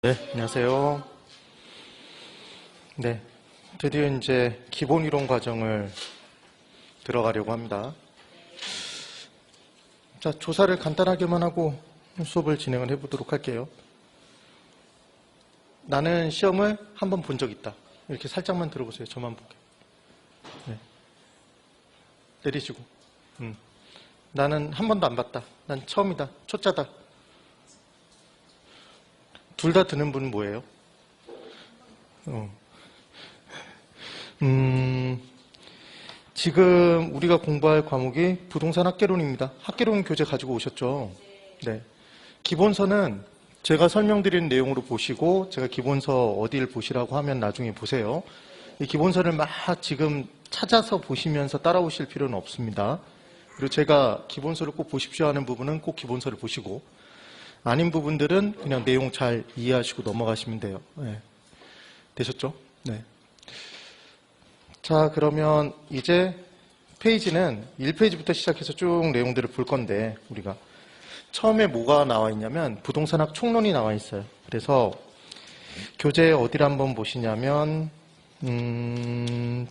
네, 안녕하세요. 네, 드디어 이제 기본 이론 과정을 들어가려고 합니다. 자, 조사를 간단하게만 하고 수업을 진행을 해보도록 할게요. 나는 시험을 한 번 본 적 있다. 이렇게 살짝만 들어보세요. 저만 보게. 네. 내리시고. 나는 한 번도 안 봤다. 난 처음이다. 초짜다. 둘 다 드는 분은 뭐예요? 지금 우리가 공부할 과목이 부동산 학개론입니다. 학개론 교재 가지고 오셨죠? 네. 기본서는 제가 설명드린 내용으로 보시고 제가 기본서 어디를 보시라고 하면 나중에 보세요. 이 기본서를 막 지금 찾아서 보시면서 따라오실 필요는 없습니다. 그리고 제가 기본서를 꼭 보십시오 하는 부분은 꼭 기본서를 보시고 아닌 부분들은 그냥 내용 잘 이해하시고 넘어가시면 돼요. 네. 되셨죠? 네. 자, 그러면 이제 페이지는 1페이지부터 시작해서 쭉 내용들을 볼 건데 우리가 처음에 뭐가 나와 있냐면 부동산학 총론이 나와 있어요. 그래서 교재 어디를 한번 보시냐면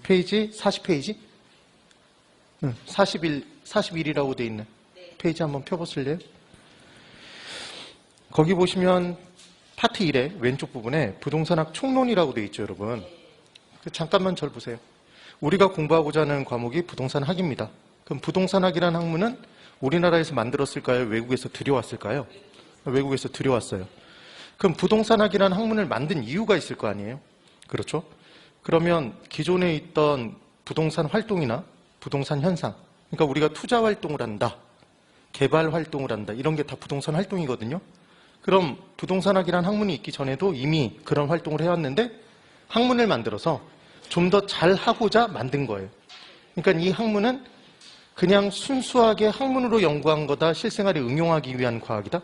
페이지 40페이지? 41이라고 돼 있는 페이지 한번 펴보실래요? 거기 보시면 파트 1의 왼쪽 부분에 부동산학 총론이라고 돼 있죠, 여러분. 잠깐만 절 보세요. 우리가 공부하고자 하는 과목이 부동산학입니다. 그럼 부동산학이라는 학문은 우리나라에서 만들었을까요? 외국에서 들여왔을까요? 외국에서 들여왔어요. 그럼 부동산학이라는 학문을 만든 이유가 있을 거 아니에요? 그렇죠? 그러면 기존에 있던 부동산 활동이나 부동산 현상, 그러니까 우리가 투자 활동을 한다, 개발 활동을 한다, 이런 게 다 부동산 활동이거든요. 그럼 부동산학이라는 학문이 있기 전에도 이미 그런 활동을 해왔는데 학문을 만들어서 좀 더 잘하고자 만든 거예요. 그러니까 이 학문은 그냥 순수하게 학문으로 연구한 거다, 실생활에 응용하기 위한 과학이다?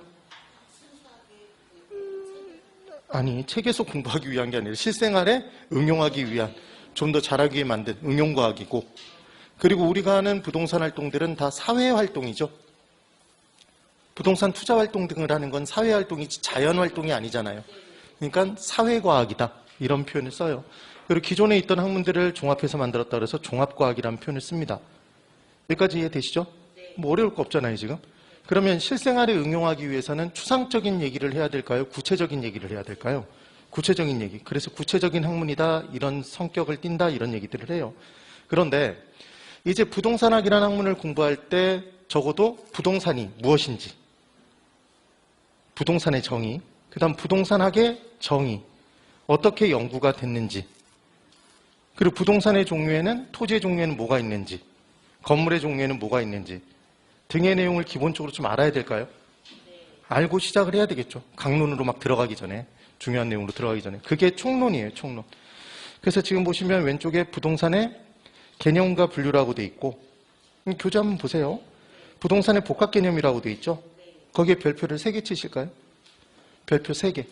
아니, 책에서 공부하기 위한 게 아니라 실생활에 응용하기 위한, 좀 더 잘하기 위해 만든 응용과학이고, 그리고 우리가 하는 부동산 활동들은 다 사회활동이죠. 부동산 투자 활동 등을 하는 건 사회활동이지 자연활동이 아니잖아요. 그러니까 사회과학이다, 이런 표현을 써요. 그리고 기존에 있던 학문들을 종합해서 만들었다 그래서 종합과학이라는 표현을 씁니다. 여기까지 이해되시죠? 뭐 어려울 거 없잖아요, 지금. 그러면 실생활에 응용하기 위해서는 추상적인 얘기를 해야 될까요? 구체적인 얘기를 해야 될까요? 구체적인 얘기. 그래서 구체적인 학문이다, 이런 성격을 띈다, 이런 얘기들을 해요. 그런데 이제 부동산학이라는 학문을 공부할 때 적어도 부동산이 무엇인지, 부동산의 정의, 그 다음 부동산학의 정의, 어떻게 연구가 됐는지, 그리고 부동산의 종류에는, 토지의 종류에는 뭐가 있는지, 건물의 종류에는 뭐가 있는지 등의 내용을 기본적으로 좀 알아야 될까요? 알고 시작을 해야 되겠죠. 강론으로 막 들어가기 전에, 중요한 내용으로 들어가기 전에. 그게 총론이에요, 총론. 그래서 지금 보시면 왼쪽에 부동산의 개념과 분류라고 돼 있고, 교재 한번 보세요. 부동산의 복합 개념이라고 돼 있죠. 거기에 별표를 3개 치실까요? 별표 3개.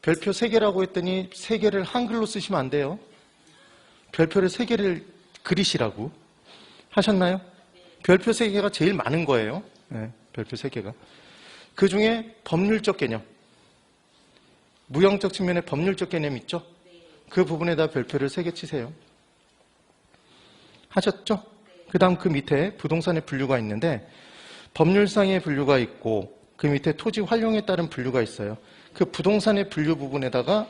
별표 3개라고 했더니 3개를 한글로 쓰시면 안 돼요. 별표를 3개를 그리시라고 하셨나요? 별표 3개가 제일 많은 거예요. 네, 별표 3개가. 그 중에 법률적 개념, 무형적 측면에 법률적 개념 있죠? 그 부분에다 별표를 3개 치세요. 하셨죠? 그 다음 그 밑에 부동산의 분류가 있는데 법률상의 분류가 있고 그 밑에 토지 활용에 따른 분류가 있어요. 그 부동산의 분류 부분에다가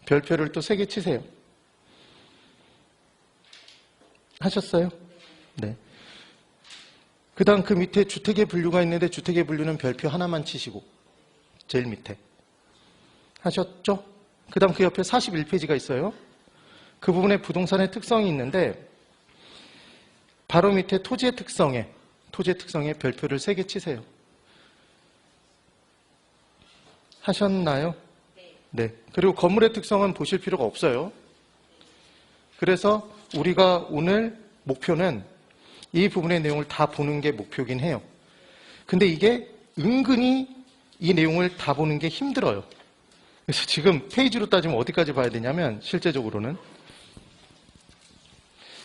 별표를 또 3개 치세요. 하셨어요? 네. 그 다음 그 밑에 주택의 분류가 있는데 주택의 분류는 별표 하나만 치시고 제일 밑에. 하셨죠? 그 다음 그 옆에 41페이지가 있어요. 그 부분에 부동산의 특성이 있는데 바로 밑에 토지의 특성에 별표를 3개 치세요. 하셨나요? 네. 그리고 건물의 특성은 보실 필요가 없어요. 그래서 우리가 오늘 목표는 이 부분의 내용을 다 보는 게 목표긴 해요. 근데 이게 은근히 이 내용을 다 보는 게 힘들어요. 그래서 지금 페이지로 따지면 어디까지 봐야 되냐면 실제적으로는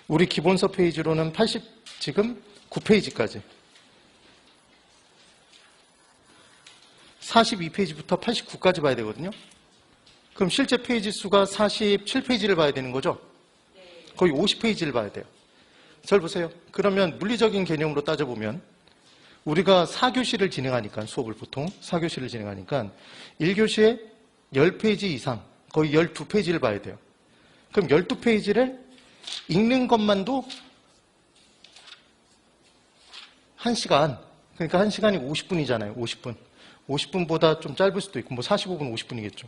우리 기본서 페이지로는 지금 9페이지까지 42페이지부터 89까지 봐야 되거든요. 그럼 실제 페이지 수가 47페이지를 봐야 되는 거죠? 거의 50페이지를 봐야 돼요. 잘 보세요. 그러면 물리적인 개념으로 따져보면 우리가 4교시를 진행하니까, 수업을 보통 4교시를 진행하니까 1교시에 10페이지 이상, 거의 12페이지를 봐야 돼요. 그럼 12페이지를 읽는 것만도 1시간, 그러니까 1시간이 50분이잖아요. 50분. 50분보다 좀 짧을 수도 있고, 뭐 45분, 50분이겠죠.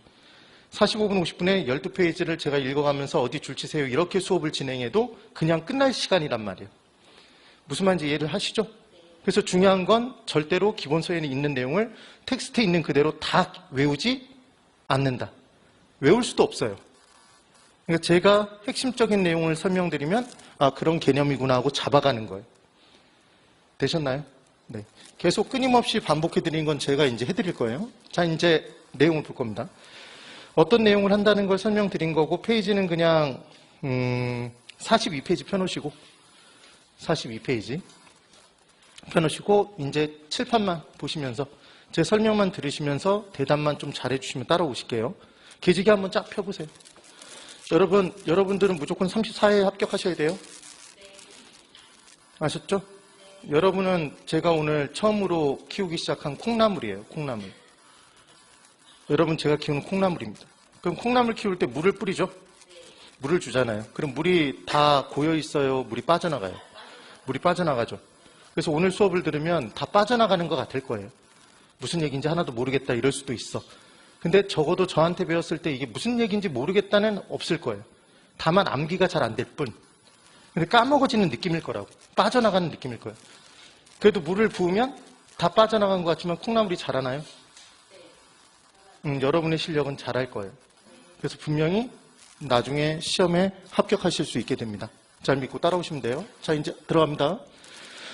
45분, 50분에 12페이지를 제가 읽어가면서 어디 줄 치세요. 이렇게 수업을 진행해도 그냥 끝날 시간이란 말이에요. 무슨 말인지 이해를 하시죠? 그래서 중요한 건 절대로 기본서에 있는 내용을 텍스트에 있는 그대로 다 외우지 않는다. 외울 수도 없어요. 그러니까 제가 핵심적인 내용을 설명드리면 아, 그런 개념이구나 하고 잡아가는 거예요. 되셨나요? 네. 계속 끊임없이 반복해드리는 건 제가 이제 해드릴 거예요. 자, 이제 내용을 볼 겁니다. 어떤 내용을 한다는 걸 설명드린 거고, 페이지는 그냥 42페이지 펴놓으시고 42페이지 펴놓으시고 이제 칠판만 보시면서 제 설명만 들으시면서 대답만 좀 잘해주시면 따라오실게요. 계지기 한번 쫙 펴보세요. 여러분들은 무조건 34회에 합격하셔야 돼요. 아셨죠? 여러분은 제가 오늘 처음으로 키우기 시작한 콩나물이에요. 콩나물. 여러분 제가 키우는 콩나물입니다. 그럼 콩나물 키울 때 물을 뿌리죠? 물을 주잖아요. 그럼 물이 다 고여 있어요? 물이 빠져나가요? 물이 빠져나가죠. 그래서 오늘 수업을 들으면 다 빠져나가는 것 같을 거예요. 무슨 얘기인지 하나도 모르겠다 이럴 수도 있어. 근데 적어도 저한테 배웠을 때 이게 무슨 얘기인지 모르겠다는 없을 거예요. 다만 암기가 잘 안 될 뿐. 근데 까먹어지는 느낌일 거라고. 빠져나가는 느낌일 거예요. 그래도 물을 부으면 다 빠져나간 것 같지만 콩나물이 자라나요? 여러분의 실력은 잘할 거예요. 그래서 분명히 나중에 시험에 합격하실 수 있게 됩니다. 잘 믿고 따라오시면 돼요. 자, 이제 들어갑니다.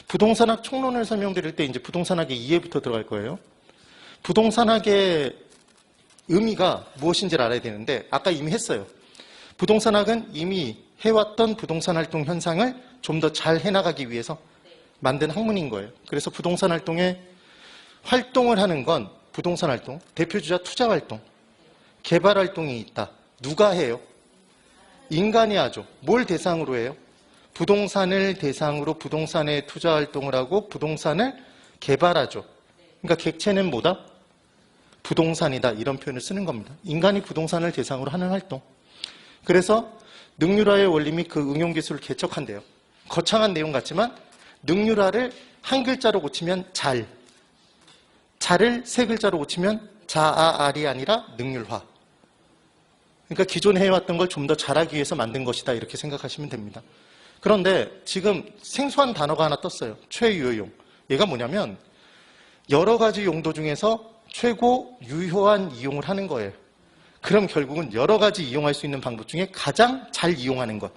부동산학 총론을 설명드릴 때 이제 부동산학의 이해부터 들어갈 거예요. 부동산학의 의미가 무엇인지를 알아야 되는데 아까 이미 했어요. 부동산학은 이미 해왔던 부동산 활동 현상을 좀 더 잘 해나가기 위해서 만든 학문인 거예요. 그래서 부동산 활동에 활동을 하는 건 부동산 활동, 대표주자 투자 활동, 개발 활동이 있다. 누가 해요? 인간이 하죠. 뭘 대상으로 해요? 부동산을 대상으로 부동산에 투자 활동을 하고 부동산을 개발하죠. 그러니까 객체는 뭐다? 부동산이다. 이런 표현을 쓰는 겁니다. 인간이 부동산을 대상으로 하는 활동. 그래서 능률화의 원리 및 그 응용 기술을 개척한대요. 거창한 내용 같지만 능률화를 한 글자로 고치면 잘, 잘을 세 글자로 고치면 자아알이 아니라 능률화. 그러니까 기존에 해왔던 걸 좀 더 잘하기 위해서 만든 것이다 이렇게 생각하시면 됩니다. 그런데 지금 생소한 단어가 하나 떴어요. 최유효용. 얘가 뭐냐면 여러 가지 용도 중에서 최고 유효한 이용을 하는 거예요. 그럼 결국은 여러 가지 이용할 수 있는 방법 중에 가장 잘 이용하는 것.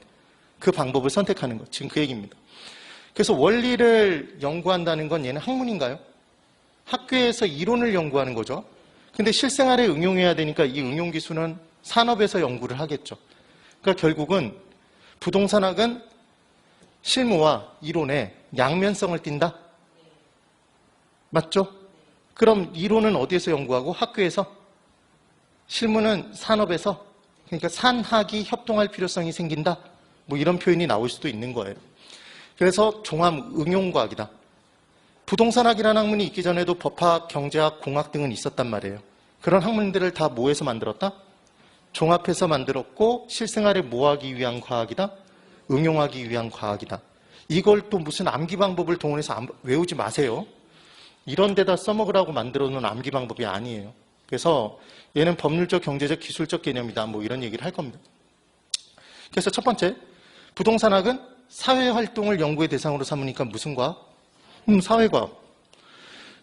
그 방법을 선택하는 것. 지금 그 얘기입니다. 그래서 원리를 연구한다는 건 얘는 학문인가요? 학교에서 이론을 연구하는 거죠. 근데 실생활에 응용해야 되니까 이 응용 기술은 산업에서 연구를 하겠죠. 그러니까 결국은 부동산학은 실무와 이론의 양면성을 띈다? 맞죠? 그럼 이론은 어디에서 연구하고 학교에서? 실무는 산업에서? 그러니까 산학이 협동할 필요성이 생긴다? 뭐 이런 표현이 나올 수도 있는 거예요. 그래서 종합 응용과학이다. 부동산학이라는 학문이 있기 전에도 법학, 경제학, 공학 등은 있었단 말이에요. 그런 학문들을 다 뭐해서 만들었다? 종합해서 만들었고 실생활에 뭐하기 위한 과학이다? 응용하기 위한 과학이다. 이걸 또 무슨 암기 방법을 동원해서 외우지 마세요. 이런 데다 써먹으라고 만들어 놓은 암기 방법이 아니에요. 그래서 얘는 법률적, 경제적, 기술적 개념이다. 뭐 이런 얘기를 할 겁니다. 그래서 첫 번째, 부동산학은 사회활동을 연구의 대상으로 삼으니까 무슨 과학? 사회과학.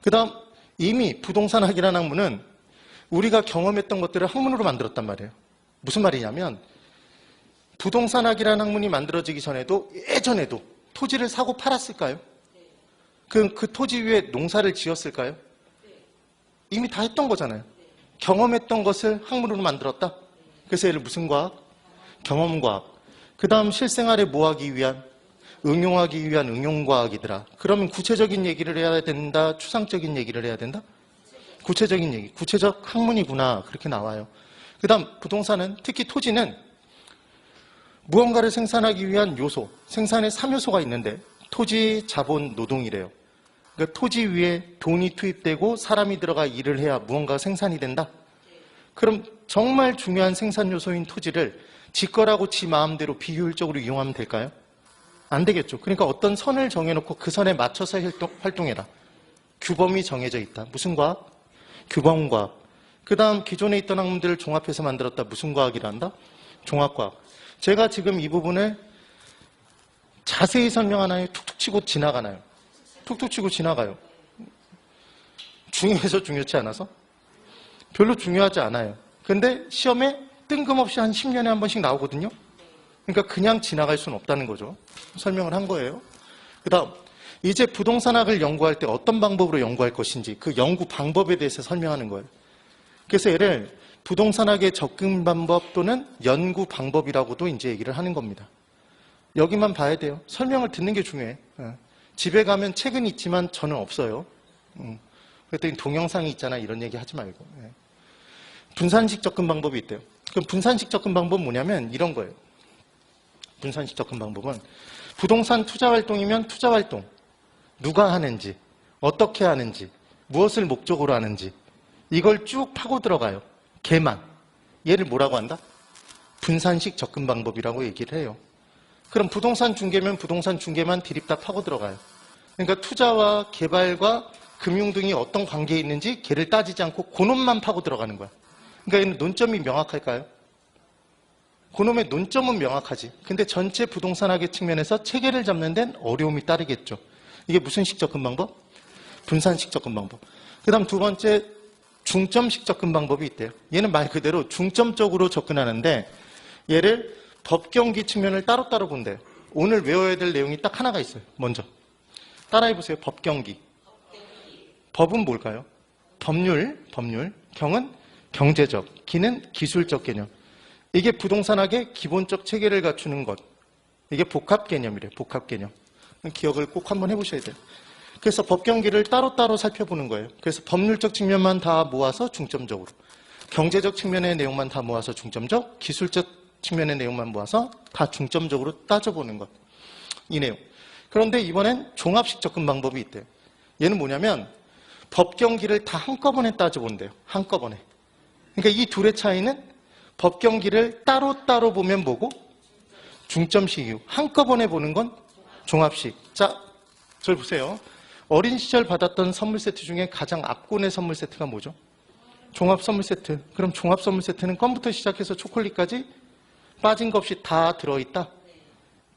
그 다음 이미 부동산학이라는 학문은 우리가 경험했던 것들을 학문으로 만들었단 말이에요. 무슨 말이냐면 부동산학이라는 학문이 만들어지기 전에도 예전에도 토지를 사고 팔았을까요? 그 토지 위에 농사를 지었을까요? 이미 다 했던 거잖아요. 경험했던 것을 학문으로 만들었다. 그래서 얘를 무슨 과학? 경험과학. 그 다음 실생활에 뭐하기 위한? 응용하기 위한 응용과학이더라. 그러면 구체적인 얘기를 해야 된다? 추상적인 얘기를 해야 된다? 구체적인 얘기, 구체적 학문이구나 그렇게 나와요. 그 다음 부동산은, 특히 토지는 무언가를 생산하기 위한 요소, 생산의 3요소가 있는데 토지, 자본, 노동이래요. 그러니까 토지 위에 돈이 투입되고 사람이 들어가 일을 해야 무언가가 생산이 된다. 그럼 정말 중요한 생산 요소인 토지를 지 거라고 지 마음대로 비효율적으로 이용하면 될까요? 안 되겠죠. 그러니까 어떤 선을 정해놓고 그 선에 맞춰서 활동해라. 규범이 정해져 있다. 무슨 과학? 규범과학. 그 다음 기존에 있던 학문들을 종합해서 만들었다. 무슨 과학이라 한다? 종합과학. 제가 지금 이 부분을 자세히 설명하나요? 툭툭 치고 지나가나요? 툭툭 치고 지나가요. 중요해서 중요치 않아서? 별로 중요하지 않아요. 근데 시험에 뜬금없이 한 10년에 한 번씩 나오거든요. 그러니까 그냥 지나갈 수는 없다는 거죠. 설명을 한 거예요. 그 다음 이제 부동산학을 연구할 때 어떤 방법으로 연구할 것인지 그 연구 방법에 대해서 설명하는 거예요. 그래서 얘를 부동산학의 접근 방법 또는 연구 방법이라고도 이제 얘기를 하는 겁니다. 여기만 봐야 돼요. 설명을 듣는 게 중요해. 집에 가면 책은 있지만 저는 없어요. 그랬더니 동영상이 있잖아 이런 얘기 하지 말고. 분산식 접근 방법이 있대요. 그럼 분산식 접근 방법은 뭐냐면 이런 거예요. 분산식 접근 방법은 부동산 투자 활동이면 투자 활동, 누가 하는지, 어떻게 하는지, 무엇을 목적으로 하는지 이걸 쭉 파고 들어가요. 걔만. 얘를 뭐라고 한다? 분산식 접근 방법이라고 얘기를 해요. 그럼 부동산 중개면 부동산 중개만 디립다 파고 들어가요. 그러니까 투자와 개발과 금융 등이 어떤 관계에 있는지 걔를 따지지 않고 그놈만 파고 들어가는 거야. 그러니까 얘는 논점이 명확할까요? 그놈의 논점은 명확하지. 근데 전체 부동산학의 측면에서 체계를 잡는 데는 어려움이 따르겠죠. 이게 무슨 식 접근 방법? 분산식 접근 방법. 그 다음 두 번째 중점식 접근 방법이 있대요. 얘는 말 그대로 중점적으로 접근하는데 얘를 법경기 측면을 따로따로 본대요. 오늘 외워야 될 내용이 딱 하나가 있어요. 먼저 따라해보세요. 법경기. 법은 뭘까요? 법률, 경은 경제적, 기는 기술적 개념. 이게 부동산학의 기본적 체계를 갖추는 것. 이게 복합 개념이래요. 복합 개념. 기억을 꼭 한번 해보셔야 돼요. 그래서 법경기를 따로따로 살펴보는 거예요. 그래서 법률적 측면만 다 모아서 중점적으로, 경제적 측면의 내용만 다 모아서 중점적, 기술적 측면의 내용만 모아서 다 중점적으로 따져보는 것. 이 내용. 그런데 이번엔 종합식 접근 방법이 있대요. 얘는 뭐냐면 법경기를 다 한꺼번에 따져본대요. 한꺼번에. 그러니까 이 둘의 차이는 법경기를 따로따로 보면 뭐고? 중점식이고 한꺼번에 보는 건 종합식. 자, 저를 보세요. 어린 시절 받았던 선물 세트 중에 가장 앞권의 선물 세트가 뭐죠? 종합 선물 세트. 그럼 종합 선물 세트는 껌부터 시작해서 초콜릿까지 빠진 것 없이 다 들어있다?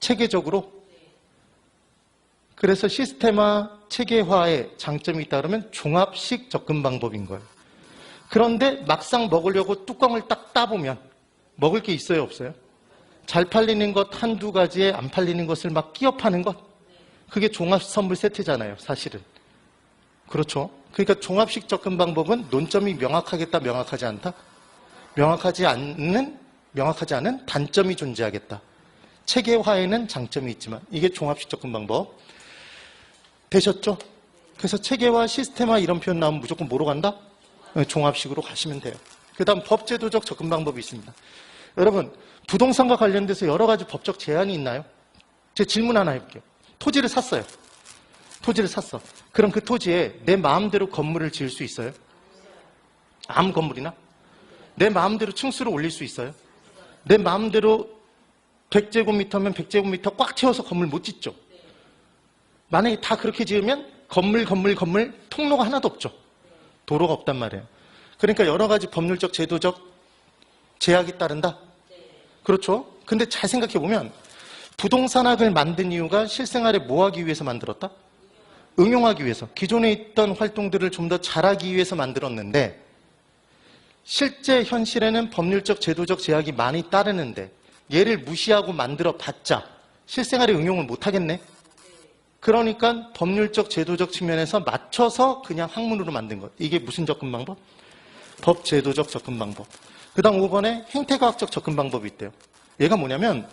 체계적으로? 그래서 시스템화, 체계화의 장점이 있다 그러면 종합식 접근 방법인 거예요. 그런데 막상 먹으려고 뚜껑을 딱 따보면 먹을 게 있어요, 없어요? 잘 팔리는 것 한두 가지에 안 팔리는 것을 막 끼어 파는 것? 그게 종합 선물 세트잖아요, 사실은. 그렇죠? 그러니까 종합식 접근 방법은 논점이 명확하겠다, 명확하지 않다? 명확하지 않은 단점이 존재하겠다. 체계화에는 장점이 있지만 이게 종합식 접근 방법. 되셨죠? 그래서 체계화, 시스템화 이런 표현 나오면 무조건 뭐로 간다? 종합식으로 가시면 돼요. 그 다음 법제도적 접근 방법이 있습니다. 여러분, 부동산과 관련돼서 여러 가지 법적 제한이 있나요? 제가 질문 하나 해볼게요. 토지를 샀어요. 토지를 샀어. 그럼 그 토지에 내 마음대로 건물을 지을 수 있어요? 아무 건물이나? 내 마음대로 층수를 올릴 수 있어요? 내 마음대로 100제곱미터면 100제곱미터 꽉 채워서 건물 못 짓죠? 만약에 다 그렇게 지으면 건물 통로가 하나도 없죠. 도로가 없단 말이에요. 그러니까 여러 가지 법률적, 제도적 제약이 따른다. 그렇죠? 근데 잘 생각해보면 부동산학을 만든 이유가 실생활에 뭐 하기 위해서 만들었다? 응용하기 위해서. 기존에 있던 활동들을 좀 더 잘하기 위해서 만들었는데 실제 현실에는 법률적, 제도적 제약이 많이 따르는데 얘를 무시하고 만들어 봤자 실생활에 응용을 못 하겠네. 그러니까 법률적, 제도적 측면에서 맞춰서 그냥 학문으로 만든 것. 이게 무슨 접근 방법? 법제도적 접근 방법. 그 다음 5번에 행태과학적 접근 방법이 있대요. 얘가 뭐냐면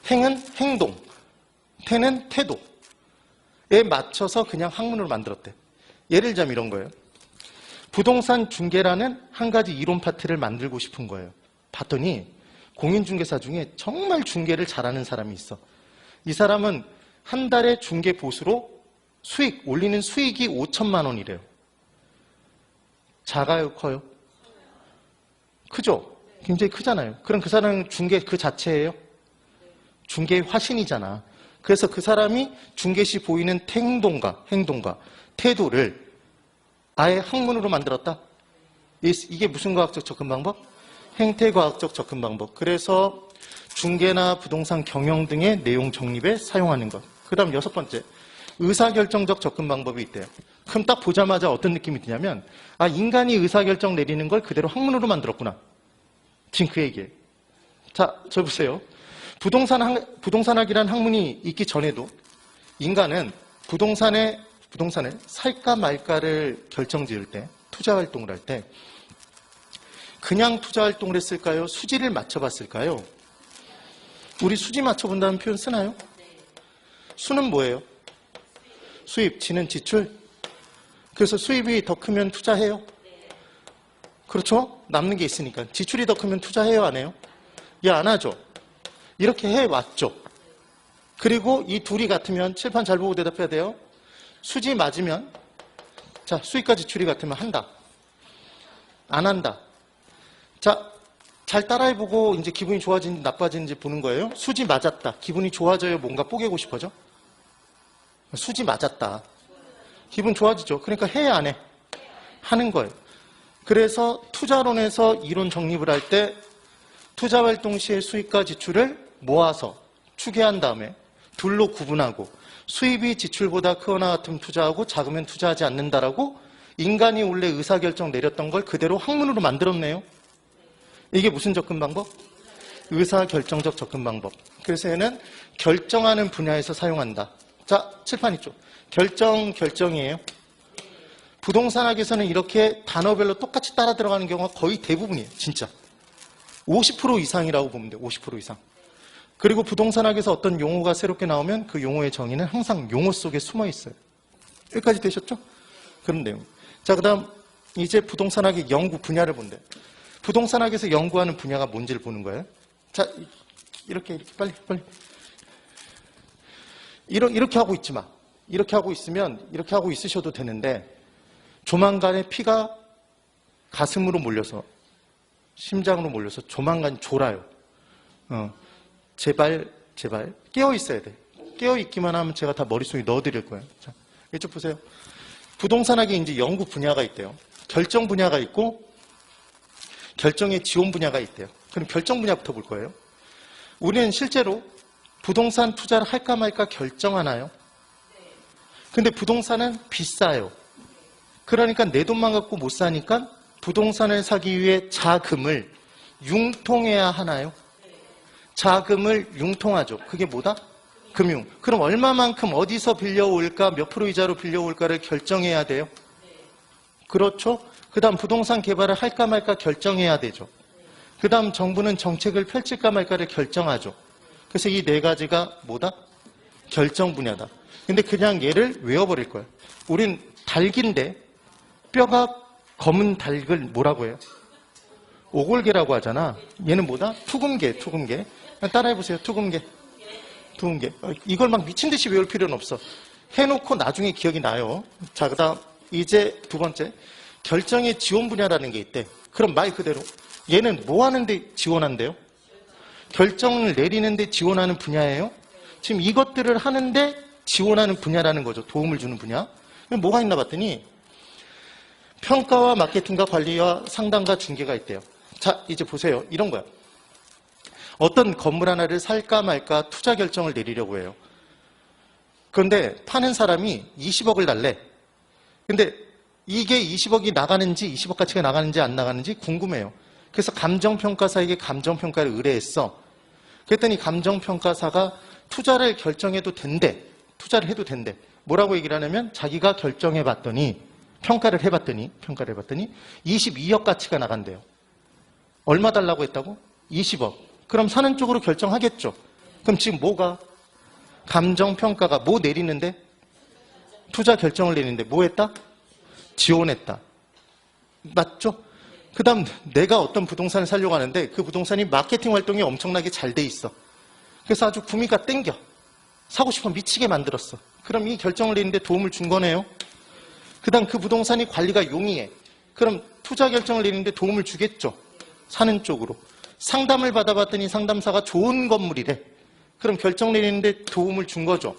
행은 행동, 태는 태도에 맞춰서 그냥 학문으로 만들었대. 예를 들자면 이런 거예요. 부동산 중개라는 한 가지 이론 파트를 만들고 싶은 거예요. 봤더니 공인중개사 중에 정말 중개를 잘하는 사람이 있어. 이 사람은 한 달에 중개 보수로 올리는 수익이 5천만 원이래요. 작아요, 커요? 크죠? 굉장히 크잖아요. 그럼 그 사람은 중개 그 자체예요? 중개의 화신이잖아. 그래서 그 사람이 중개 시 보이는 행동과 태도를 아예 학문으로 만들었다. 이게 무슨 과학적 접근 방법? 행태과학적 접근 방법. 그래서 중개나 부동산 경영 등의 내용 정립에 사용하는 것. 그 다음 6번째, 의사결정적 접근 방법이 있대요. 그럼 딱 보자마자 어떤 느낌이 드냐면, 아, 인간이 의사결정 내리는 걸 그대로 학문으로 만들었구나. 지금 그 얘기예요. 자, 저 보세요. 부동산학이라는 학문이 있기 전에도 인간은 부동산을 살까 말까를 결정지을 때, 투자활동을 할 때 그냥 투자활동을 했을까요? 수지를 맞춰봤을까요? 우리 수지 맞춰본다는 표현 쓰나요? 수는 뭐예요? 수입, 지는 지출. 그래서 수입이 더 크면 투자해요? 그렇죠? 남는 게 있으니까. 지출이 더 크면 투자해요, 안 해요? 예, 안 하죠. 이렇게 해왔죠. 그리고 이 둘이 같으면 칠판 잘 보고 대답해야 돼요. 수지 맞으면, 자, 수입과 지출이 같으면 한다. 안 한다. 자, 잘 따라해보고 이제 기분이 좋아지는지 나빠지는지 보는 거예요. 수지 맞았다. 기분이 좋아져요? 뭔가 뽀개고 싶어져? 수지 맞았다. 기분 좋아지죠. 그러니까 해야 안 해? 하는 거예요. 그래서 투자론에서 이론 정립을 할 때 투자활동 시의 수익과 지출을 모아서 추계한 다음에 둘로 구분하고 수입이 지출보다 크거나 같으면 투자하고 작으면 투자하지 않는다라고 인간이 원래 의사결정 내렸던 걸 그대로 학문으로 만들었네요. 이게 무슨 접근 방법? 의사결정적 접근 방법. 그래서 얘는 결정하는 분야에서 사용한다. 자, 칠판 있죠? 결정이에요. 부동산학에서는 이렇게 단어별로 똑같이 따라 들어가는 경우가 거의 대부분이에요. 진짜. 50% 이상이라고 보면 돼요. 50% 이상. 그리고 부동산학에서 어떤 용어가 새롭게 나오면 그 용어의 정의는 항상 용어 속에 숨어 있어요. 여기까지 되셨죠? 그런 내용. 자, 그 다음 이제 부동산학의 연구 분야를 본대요. 부동산학에서 연구하는 분야가 뭔지를 보는 거예요. 자, 이렇게 빨리. 이렇게 하고 있지 마. 이렇게 하고 있으면 이렇게 하고 있으셔도 되는데 조만간에 피가 가슴으로 몰려서 심장으로 몰려서 조만간 졸아요. 제발 깨어 있어야 돼. 깨어 있기만 하면 제가 다 머릿속에 넣어드릴 거예요. 자, 이쪽 보세요. 부동산학에 이제 연구 분야가 있대요. 결정 분야가 있고 결정의 지원 분야가 있대요. 그럼 결정 분야부터 볼 거예요. 우리는 실제로 부동산 투자를 할까 말까 결정하나요? 근데 부동산은 비싸요. 그러니까 내 돈만 갖고 못 사니까 부동산을 사기 위해 자금을 융통해야 하나요? 자금을 융통하죠. 그게 뭐다? 금융. 그럼 얼마만큼 어디서 빌려올까, 몇 프로 이자로 빌려올까를 결정해야 돼요? 그렇죠? 그 다음 부동산 개발을 할까 말까 결정해야 되죠. 그 다음 정부는 정책을 펼칠까 말까를 결정하죠. 그래서 이 네 가지가 뭐다? 결정 분야다. 근데 그냥 얘를 외워버릴 거예요. 우린 닭인데 뼈가 검은 닭을 뭐라고 해요? 오골개라고 하잖아. 얘는 뭐다? 투금개. 따라해보세요. 투금개. 이걸 막 미친 듯이 외울 필요는 없어. 해놓고 나중에 기억이 나요. 자, 그 다음 이제 두 번째. 결정의 지원 분야라는 게 있대. 그럼 말 그대로 얘는 뭐 하는데 지원한대요? 결정을 내리는데 지원하는 분야예요? 지금 이것들을 하는데 지원하는 분야라는 거죠. 도움을 주는 분야. 뭐가 있나 봤더니 평가와 마케팅과 관리와 상담과 중개가 있대요. 자, 이제 보세요. 이런 거야. 어떤 건물 하나를 살까 말까 투자 결정을 내리려고 해요. 그런데 파는 사람이 20억을 달래. 근데 이게 20억이 나가는지 20억 가치가 나가는지 안 나가는지 궁금해요. 그래서 감정평가사에게 감정평가를 의뢰했어. 그랬더니 감정평가사가 투자를 결정해도 된대. 투자를 해도 된대. 뭐라고 얘기를 하냐면 자기가 결정해봤더니 평가를 해봤더니 22억 가치가 나간대요. 얼마 달라고 했다고? 20억. 그럼 사는 쪽으로 결정하겠죠. 그럼 지금 뭐가? 감정평가가 뭐 내리는데? 투자 결정을 내리는데 뭐 했다? 지원했다. 맞죠? 그 다음 내가 어떤 부동산을 사려고 하는데 그 부동산이 마케팅 활동이 엄청나게 잘 돼 있어. 그래서 아주 구미가 땡겨. 사고 싶어 미치게 만들었어. 그럼 이 결정을 내리는데 도움을 준 거네요. 그 다음 그 부동산이 관리가 용이해. 그럼 투자 결정을 내리는데 도움을 주겠죠. 사는 쪽으로. 상담을 받아봤더니 상담사가 좋은 건물이래. 그럼 결정 내리는데 도움을 준 거죠.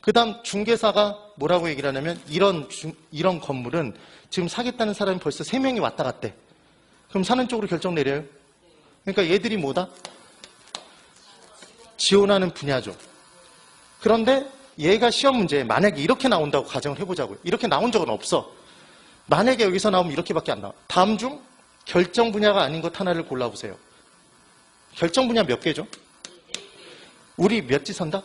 그 다음 중개사가 뭐라고 얘기를 하냐면 이런 건물은 지금 사겠다는 사람이 벌써 3명이 왔다 갔대. 그럼 사는 쪽으로 결정 내려요. 그러니까 얘들이 뭐다? 지원하는 분야죠. 그런데 얘가 시험 문제에 만약에 이렇게 나온다고 가정을 해보자고요. 이렇게 나온 적은 없어. 만약에 여기서 나오면 이렇게밖에 안 나와. 다음 중 결정 분야가 아닌 것 하나를 골라보세요. 결정 분야 몇 개죠? 우리 몇 지 선다?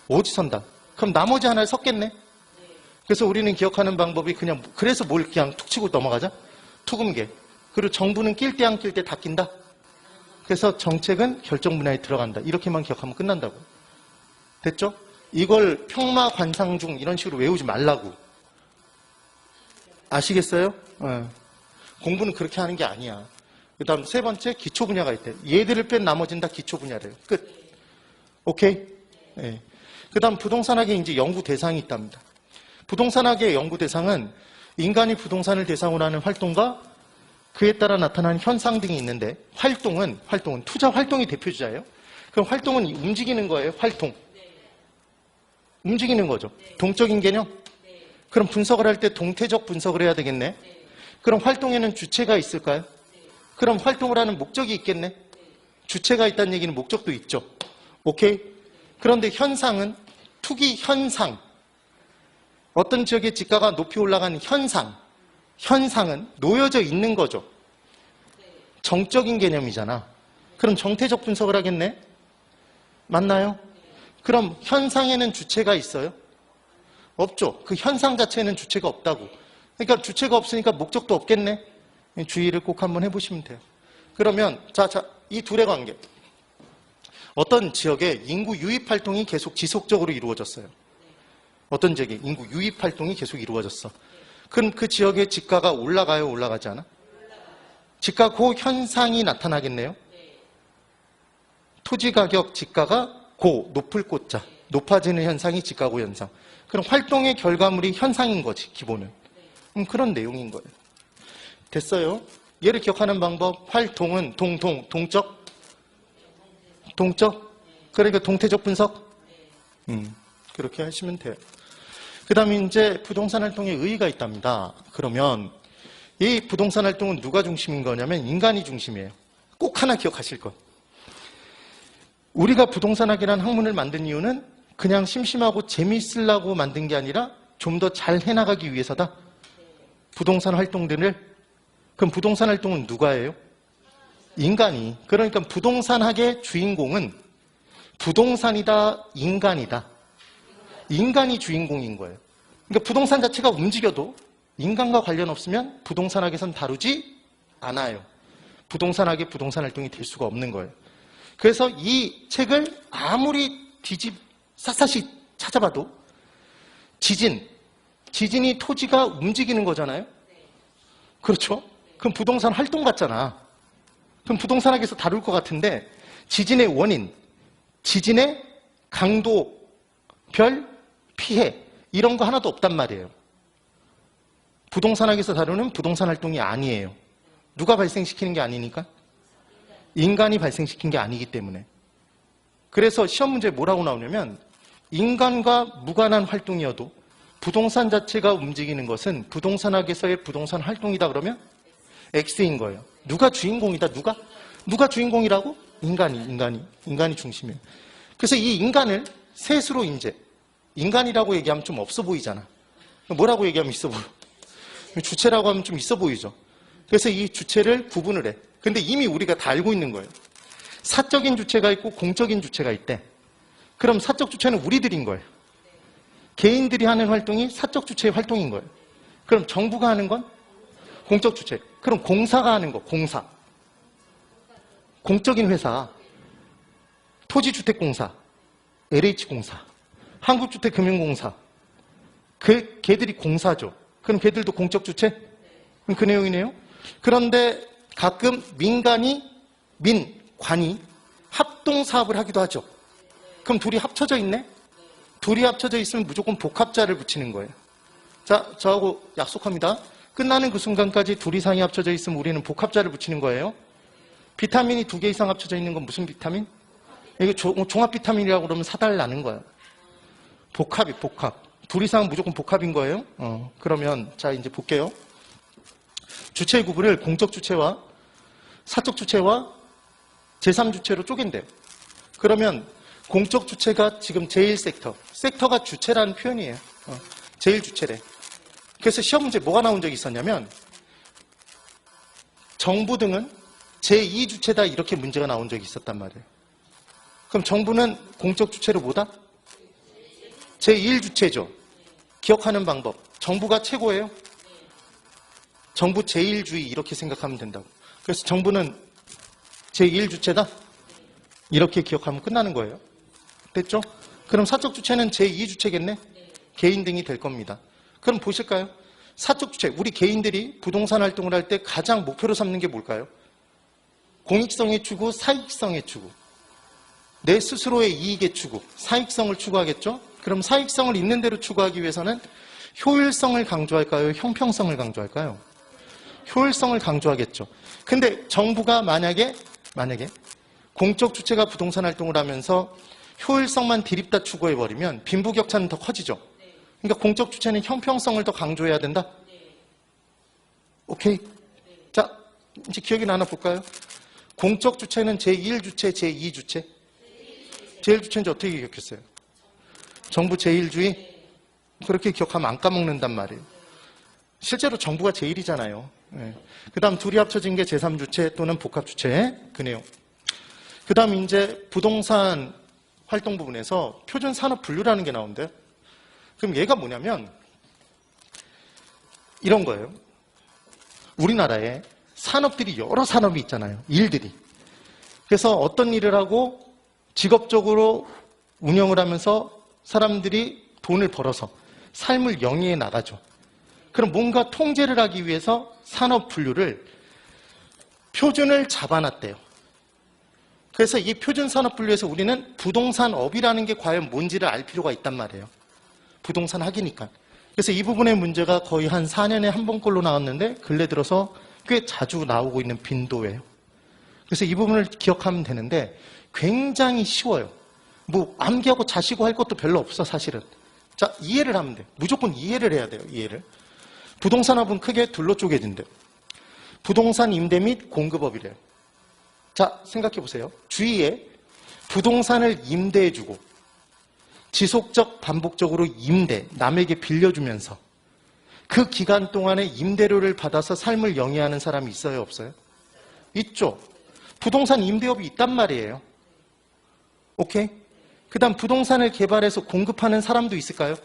5지 선다. 그럼 나머지 하나를 섞겠네. 그래서 우리는 기억하는 방법이 그냥 그래서 뭘 그냥 툭 치고 넘어가자. 투금계. 그리고 정부는 낄 때 안 낄 때 다 낀다. 그래서 정책은 결정 분야에 들어간다. 이렇게만 기억하면 끝난다고. 됐죠? 이걸 평마 관상중 이런 식으로 외우지 말라고. 아시겠어요? 공부는 그렇게 하는 게 아니야. 그 다음 세 번째 기초 분야가 있대. 얘들을 뺀 나머지는 다 기초 분야래요. 끝. 오케이? 네. 그 다음 부동산학의 이제 연구 대상이 있답니다. 부동산학의 연구 대상은 인간이 부동산을 대상으로 하는 활동과 그에 따라 나타나는 현상 등이 있는데 활동은 투자 활동이 대표주자예요. 그럼 활동은 움직이는 거예요. 활동. 움직이는 거죠. 동적인 개념. 그럼 분석을 할 때 동태적 분석을 해야 되겠네. 그럼 활동에는 주체가 있을까요? 그럼 활동을 하는 목적이 있겠네. 주체가 있다는 얘기는 목적도 있죠. 오케이? 그런데 현상은 투기 현상. 어떤 지역의 지가가 높이 올라가는 현상은 놓여져 있는 거죠. 정적인 개념이잖아. 그럼 정태적 분석을 하겠네. 맞나요? 그럼 현상에는 주체가 있어요? 없죠. 그 현상 자체에는 주체가 없다고. 그러니까 주체가 없으니까 목적도 없겠네. 주의를 꼭 한번 해보시면 돼요. 그러면 이 둘의 관계. 어떤 지역에 인구 유입 활동이 계속 지속적으로 이루어졌어요. 어떤 지역에 인구 유입 활동이 계속 이루어졌어. 그럼 그 지역의 지가가 올라가요? 올라가지 않아? 지가 고 현상이 나타나겠네요. 토지 가격 지가가 높을 꽃자. 높아지는 현상이 지가고 현상. 그럼 활동의 결과물이 현상인 거지, 기본은. 그런 내용인 거예요. 됐어요? 얘를 기억하는 방법, 활동은 동적? 그러니까 동태적 분석? 그렇게 하시면 돼요. 그 다음에 이제 부동산 활동에 의의가 있답니다. 그러면 이 부동산 활동은 누가 중심인 거냐면 인간이 중심이에요. 꼭 하나 기억하실 것. 우리가 부동산학이라는 학문을 만든 이유는 그냥 심심하고 재미있으려고 만든 게 아니라 좀 더 잘 해나가기 위해서다. 부동산 활동들을. 그럼 부동산 활동은 누가 해요? 인간이. 그러니까 부동산학의 주인공은 부동산이다, 인간이다. 인간이 주인공인 거예요. 그러니까 부동산 자체가 움직여도 인간과 관련 없으면 부동산학에선 다루지 않아요. 부동산학의 부동산 활동이 될 수가 없는 거예요. 그래서 이 책을 아무리 샅샅이 찾아봐도 지진이 토지가 움직이는 거잖아요. 그렇죠? 그럼 부동산 활동 같잖아. 그럼 부동산학에서 다룰 것 같은데 지진의 원인, 지진의 강도, 별, 피해 이런 거 하나도 없단 말이에요. 부동산학에서 다루는 부동산 활동이 아니에요. 누가 발생시키는 게 아니니까? 인간이 발생시킨 게 아니기 때문에. 그래서 시험 문제에 뭐라고 나오냐면 인간과 무관한 활동이어도 부동산 자체가 움직이는 것은 부동산학에서의 부동산 활동이다 그러면 X인 거예요. 누가 주인공이다? 누가 주인공이라고? 인간이 중심이에요. 그래서 이 인간을 셋으로 인간이라고 얘기하면 좀 없어 보이잖아. 뭐라고 얘기하면 있어 보여? 주체라고 하면 좀 있어 보이죠. 그래서 이 주체를 구분을 해. 근데 이미 우리가 다 알고 있는 거예요. 사적인 주체가 있고 공적인 주체가 있대. 그럼 사적 주체는 우리들인 거예요. 개인들이 하는 활동이 사적 주체의 활동인 거예요. 그럼 정부가 하는 건 공적 주체. 그럼 공사가 하는 거, 공사. 공적인 회사. 토지주택공사, LH공사, 한국주택금융공사. 걔들이 공사죠. 그럼 걔들도 공적 주체? 그 내용이네요. 그런데 가끔 관이 합동사업을 하기도 하죠. 그럼 둘이 합쳐져 있네? 둘이 합쳐져 있으면 무조건 복합자를 붙이는 거예요. 자, 저하고 약속합니다. 끝나는 그 순간까지 둘 이상이 합쳐져 있으면 우리는 복합자를 붙이는 거예요. 비타민이 2개 이상 합쳐져 있는 건 무슨 비타민? 이거 종합 비타민이라고 그러면 사달 나는 거예요. 복합. 둘 이상은 무조건 복합인 거예요. 그러면 자 이제 볼게요. 주체의 구분을 공적 주체와 사적 주체와 제3주체로 쪼갠대요. 그러면 공적 주체가 지금 제1섹터. 섹터가 주체라는 표현이에요. 제1주체래. 그래서 시험 문제 뭐가 나온 적이 있었냐면 정부 등은 제2주체다 이렇게 문제가 나온 적이 있었단 말이에요. 그럼 정부는 공적 주체로 뭐다? 제1주체죠. 기억하는 방법. 정부가 최고예요. 정부 제1주의 이렇게 생각하면 된다고. 그래서 정부는 제1주체다? 이렇게 기억하면 끝나는 거예요. 됐죠? 그럼 사적 주체는 제2주체겠네? 개인 등이 될 겁니다. 그럼 보실까요? 사적 주체, 우리 개인들이 부동산 활동을 할 때 가장 목표로 삼는 게 뭘까요? 공익성의 추구, 사익성의 추구. 내 스스로의 이익의 추구, 사익성을 추구하겠죠? 그럼 사익성을 있는 대로 추구하기 위해서는 효율성을 강조할까요? 형평성을 강조할까요? 효율성을 강조하겠죠. 근데 정부가 만약에 공적 주체가 부동산 활동을 하면서 효율성만 디립다 추구해버리면 빈부격차는 더 커지죠. 그러니까 공적 주체는 형평성을 더 강조해야 된다? 오케이. 자, 이제 기억이 나나 볼까요? 공적 주체는 제1주체, 제2주체. 제1주체인지 어떻게 기억했어요? 정부 제1주의? 그렇게 기억하면 안 까먹는단 말이에요. 실제로 정부가 제1이잖아요. 그 다음 둘이 합쳐진 게 제3주체 또는 복합주체. 그 내용. 그 다음 이제 부동산 활동 부분에서 표준 산업 분류라는 게 나오는데요. 그럼 얘가 뭐냐면 이런 거예요. 우리나라에 산업들이 여러 산업이 있잖아요. 일들이. 그래서 어떤 일을 하고 직업적으로 운영을 하면서 사람들이 돈을 벌어서 삶을 영위해 나가죠. 그럼 뭔가 통제를 하기 위해서 산업 분류를 표준을 잡아놨대요. 그래서 이 표준 산업 분류에서 우리는 부동산업이라는 게 과연 뭔지를 알 필요가 있단 말이에요. 부동산 학이니까. 그래서 이 부분의 문제가 거의 한 4년에 한 번꼴로 나왔는데 근래 들어서 꽤 자주 나오고 있는 빈도예요. 그래서 이 부분을 기억하면 되는데 굉장히 쉬워요. 뭐 암기하고 자시고 할 것도 별로 없어 사실은. 자, 이해를 하면 돼요. 무조건 이해를 해야 돼요. 이해를. 부동산업은 크게 둘로 쪼개진대요. 부동산 임대 및 공급업이래요. 자, 생각해 보세요. 주위에 부동산을 임대해주고 지속적 반복적으로 남에게 빌려주면서 그 기간 동안에 임대료를 받아서 삶을 영위하는 사람이 있어요? 없어요? 있죠. 부동산 임대업이 있단 말이에요. 오케이? 그 다음 부동산을 개발해서 공급하는 사람도 있을까요?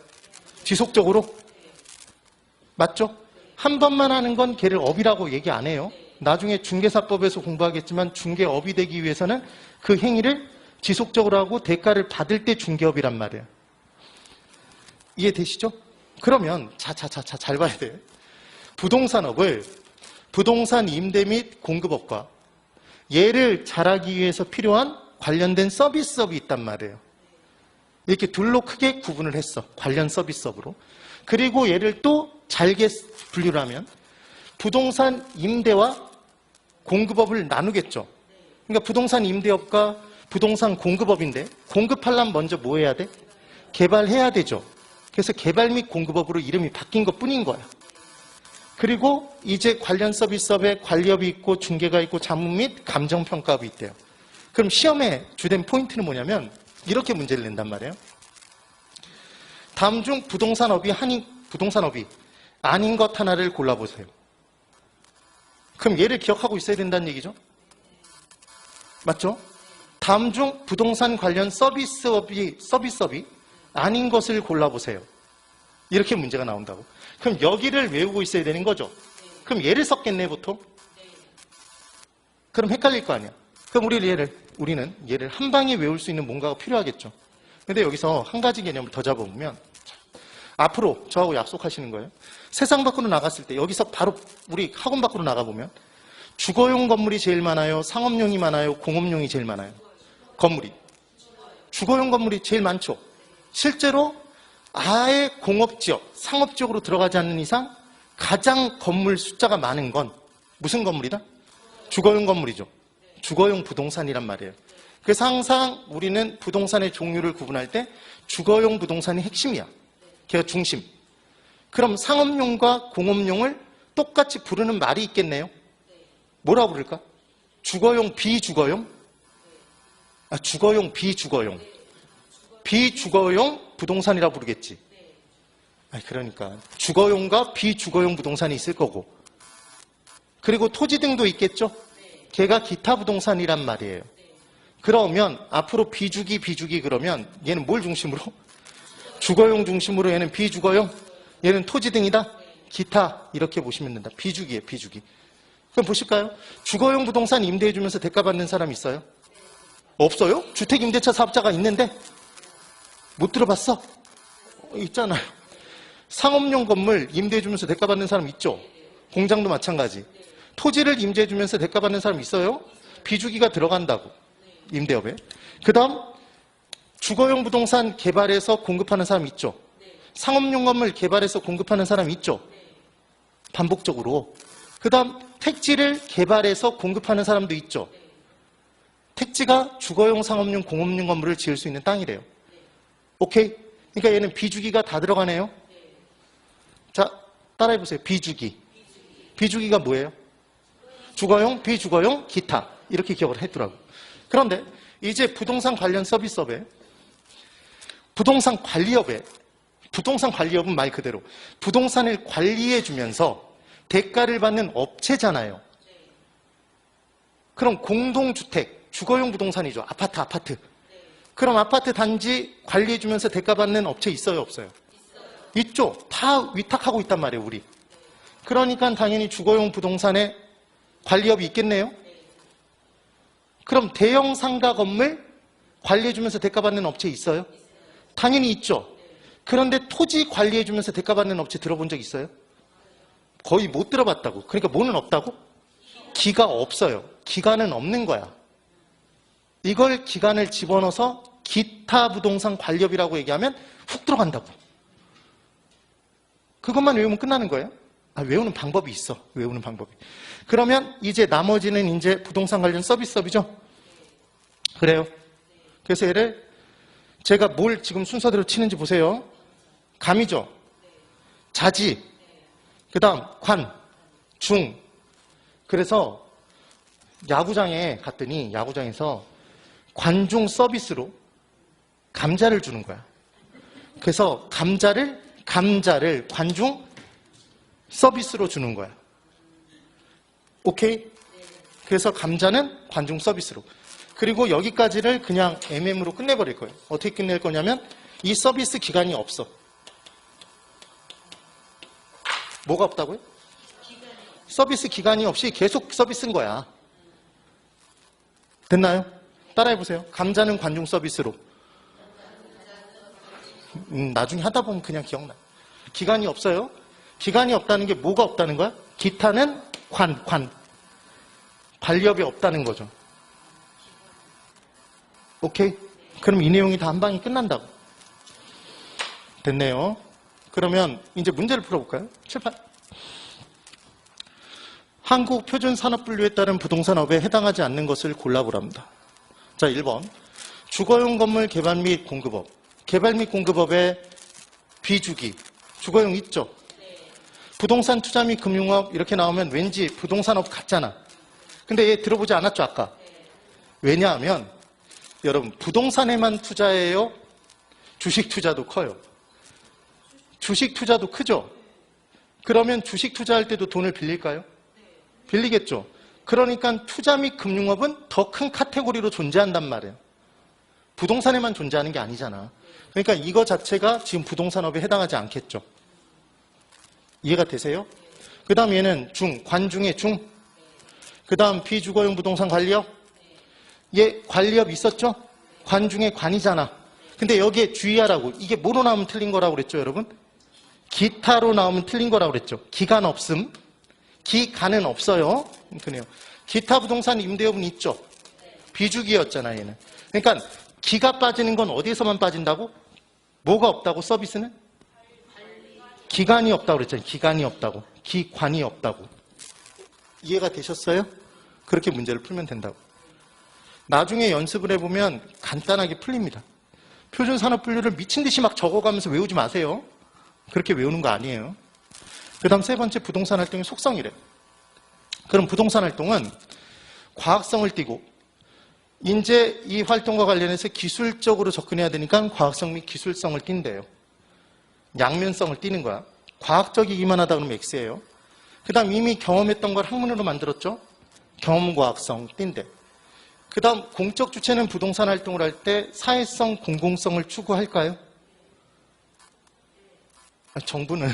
지속적으로? 맞죠? 한 번만 하는 건 걔를 업이라고 얘기 안 해요. 나중에 중개사법에서 공부하겠지만 중개업이 되기 위해서는 그 행위를 지속적으로 하고 대가를 받을 때 중개업이란 말이에요. 이해되시죠? 그러면 잘 봐야 돼요. 부동산업을 부동산 임대 및 공급업과 얘를 잘하기 위해서 필요한 관련된 서비스업이 있단 말이에요. 이렇게 둘로 크게 구분을 했어. 관련 서비스업으로. 그리고 얘를 또 잘게 분류를 하면 부동산 임대와 공급업을 나누겠죠. 그러니까 부동산 임대업과 부동산 공급업인데 공급하려면 먼저 뭐 해야 돼? 개발해야 되죠. 그래서 개발 및 공급업으로 이름이 바뀐 것 뿐인 거야. 그리고 이제 관련 서비스업에 관리업이 있고 중개가 있고 자문 및 감정평가업이 있대요. 그럼 시험의 주된 포인트는 뭐냐면 이렇게 문제를 낸단 말이에요. 다음 중 부동산업이 아닌 것 하나를 골라보세요. 그럼 얘를 기억하고 있어야 된다는 얘기죠? 맞죠? 다음 중 부동산 관련 서비스업이 아닌 것을 골라보세요. 이렇게 문제가 나온다고. 그럼 여기를 외우고 있어야 되는 거죠? 그럼 얘를 썼겠네, 보통? 그럼 헷갈릴 거 아니야. 그럼 우리는 얘를 한 방에 외울 수 있는 뭔가가 필요하겠죠. 근데 여기서 한 가지 개념을 더 잡아보면 앞으로 저하고 약속하시는 거예요. 세상 밖으로 나갔을 때 여기서 바로 우리 학원 밖으로 나가보면 주거용 건물이 제일 많아요? 상업용이 많아요? 공업용이 제일 많아요? 건물이. 주거용 건물이 제일 많죠. 실제로 아예 공업지역, 상업지역으로 들어가지 않는 이상 가장 건물 숫자가 많은 건 무슨 건물이다? 주거용 건물이죠. 주거용 부동산이란 말이에요. 그래서 항상 우리는 부동산의 종류를 구분할 때 주거용 부동산이 핵심이야. 걔가 중심. 그럼 상업용과 공업용을 똑같이 부르는 말이 있겠네요. 뭐라고 부를까? 주거용, 비주거용? 주거용, 비주거용. 비주거용 부동산이라고 부르겠지. 그러니까 주거용과 비주거용 부동산이 있을 거고, 그리고 토지 등도 있겠죠. 걔가 기타 부동산이란 말이에요. 그러면 앞으로 비주기 그러면 얘는 뭘 중심으로? 주거용 중심으로 얘는 비주거용, 얘는 토지 등이다. 기타 이렇게 보시면 된다. 비주기예요, 비주기. 그럼 보실까요? 주거용 부동산 임대해주면서 대가 받는 사람 있어요? 없어요? 주택임대차 사업자가 있는데 못 들어봤어? 있잖아요. 상업용 건물 임대해주면서 대가 받는 사람 있죠? 공장도 마찬가지. 토지를 임대해주면서 대가 받는 사람 있어요? 비주기가 들어간다고, 임대업에. 그 다음 주거용 부동산 개발해서 공급하는 사람 있죠? 상업용 건물 개발해서 공급하는 사람 있죠? 반복적으로. 그 다음 택지를 개발해서 공급하는 사람도 있죠? 택지가 주거용, 상업용, 공업용 건물을 지을 수 있는 땅이래요. 오케이? 그러니까 얘는 비주기가 다 들어가네요. 자, 따라해보세요. 비주기. 비주기가 뭐예요? 주거용, 비주거용, 기타. 이렇게 기억을 했더라고요. 그런데 이제 부동산 관련 서비스업에, 부동산 관리업은 말 그대로 부동산을 관리해주면서 대가를 받는 업체잖아요. 그럼 공동주택, 주거용 부동산이죠. 아파트. 그럼 아파트 단지 관리해주면서 대가 받는 업체 있어요, 없어요? 있죠. 다 위탁하고 있단 말이에요, 우리. 그러니까 당연히 주거용 부동산에 관리업이 있겠네요. 그럼 대형 상가 건물 관리해주면서 대가 받는 업체 있어요? 당연히 있죠. 그런데 토지 관리해주면서 대가 받는 업체 들어본 적 있어요? 거의 못 들어봤다고. 그러니까 뭐는 없다고? 기가 없어요. 기간은 없는 거야. 이걸 기간을 집어넣어서 기타 부동산 관리업이라고 얘기하면 훅 들어간다고. 그것만 외우면 끝나는 거예요? 외우는 방법이 있어. 외우는 방법이. 그러면 이제 나머지는 이제 부동산 관련 서비스업이죠? 그래요. 그래서 얘를 제가 뭘 지금 순서대로 치는지 보세요. 감이죠? 자지, 그 다음 관, 중. 그래서 야구장에 갔더니 야구장에서 관중 서비스로 감자를 주는 거야. 그래서 감자를 관중 서비스로 주는 거야. 오케이? 그래서 감자는 관중 서비스로. 그리고 여기까지를 그냥 MM으로 끝내버릴 거예요. 어떻게 끝낼 거냐면 이 서비스 기간이 없어. 뭐가 없다고요? 서비스 기간이 없이 계속 서비스인 거야. 됐나요? 따라해보세요. 감자는 관중 서비스로. 나중에 하다 보면 그냥 기억나. 기간이 없어요. 기간이 없다는 게 뭐가 없다는 거야? 기타는 관리업이 없다는 거죠. 오케이? 그럼 이 내용이 다 한 방에 끝난다고. 됐네요. 그러면 이제 문제를 풀어볼까요? 7, 8. 한국 표준산업분류에 따른 부동산업에 해당하지 않는 것을 골라보랍니다. 자, 1번. 주거용 건물 개발 및 공급업. 개발 및 공급업의 비주기. 주거용 있죠? 부동산 투자 및 금융업 이렇게 나오면 왠지 부동산업 같잖아. 근데 얘 들어보지 않았죠, 아까? 왜냐하면 여러분 부동산에만 투자해요? 주식 투자도 커요. 주식 투자도 크죠? 그러면 주식 투자할 때도 돈을 빌릴까요? 빌리겠죠. 그러니까 투자 및 금융업은 더 큰 카테고리로 존재한단 말이에요. 부동산에만 존재하는 게 아니잖아. 그러니까 이거 자체가 지금 부동산업에 해당하지 않겠죠. 이해가 되세요? 그 다음 얘는 관중의 중. 그 다음 비주거용 부동산 관리업. 얘 관리업 있었죠? 관중의 관이잖아. 근데 여기에 주의하라고. 이게 뭐로 나오면 틀린 거라고 그랬죠, 여러분? 기타로 나오면 틀린 거라고 그랬죠. 기간 없음. 기간은 없어요. 그네요. 기타 부동산 임대업은 있죠. 비주기였잖아, 얘는. 그러니까 기가 빠지는 건 어디에서만 빠진다고? 뭐가 없다고, 서비스는? 기간이 없다고 그랬잖아요. 기간이 없다고. 기관이 없다고. 이해가 되셨어요? 그렇게 문제를 풀면 된다고. 나중에 연습을 해보면 간단하게 풀립니다. 표준산업분류를 미친 듯이 막 적어가면서 외우지 마세요. 그렇게 외우는 거 아니에요. 그 다음 세 번째 부동산 활동의 속성이래. 그럼 부동산 활동은 과학성을 띠고 이제 이 활동과 관련해서 기술적으로 접근해야 되니까 과학성 및 기술성을 띈대요. 양면성을 띠는 거야. 과학적이기만 하다 그러면 X예요. 그 다음 이미 경험했던 걸 학문으로 만들었죠. 경험과학성 띈대. 그 다음 공적 주체는 부동산 활동을 할 때 사회성, 공공성을 추구할까요? 정부는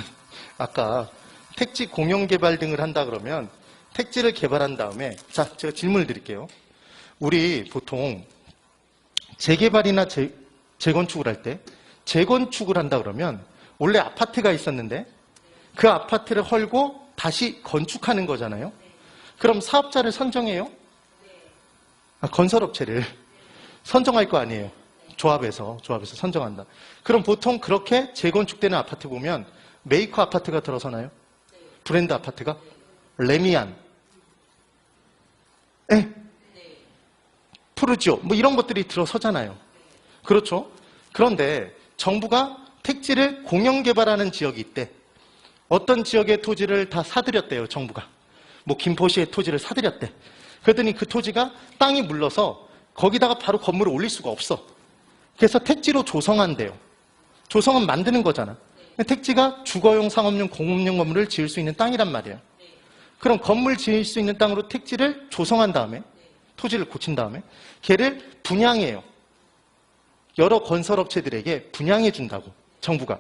아까 택지 공영개발 등을 한다 그러면 택지를 개발한 다음에 자, 제가 질문을 드릴게요. 우리 보통 재개발이나 재건축을 할 때 재건축을 한다 그러면 원래 아파트가 있었는데 그 아파트를 헐고 다시 건축하는 거잖아요. 그럼 사업자를 선정해요? 건설업체를 선정할 거 아니에요. 조합에서 선정한다. 그럼 보통 그렇게 재건축되는 아파트 보면 메이커 아파트가 들어서나요? 브랜드 아파트가? 레미안, 푸르지오 뭐 이런 것들이 들어서잖아요. 그렇죠? 그런데 정부가 택지를 공영개발하는 지역이 있대. 어떤 지역의 토지를 다 사들였대요, 정부가. 뭐 김포시의 토지를 사들였대. 그랬더니 그 토지가 땅이 물러서 거기다가 바로 건물을 올릴 수가 없어. 그래서 택지로 조성한대요. 조성은 만드는 거잖아. 택지가 주거용, 상업용, 공업용 건물을 지을 수 있는 땅이란 말이에요. 그럼 건물 지을 수 있는 땅으로 택지를 조성한 다음에 토지를 고친 다음에 걔를 분양해요. 여러 건설업체들에게 분양해 준다고, 정부가.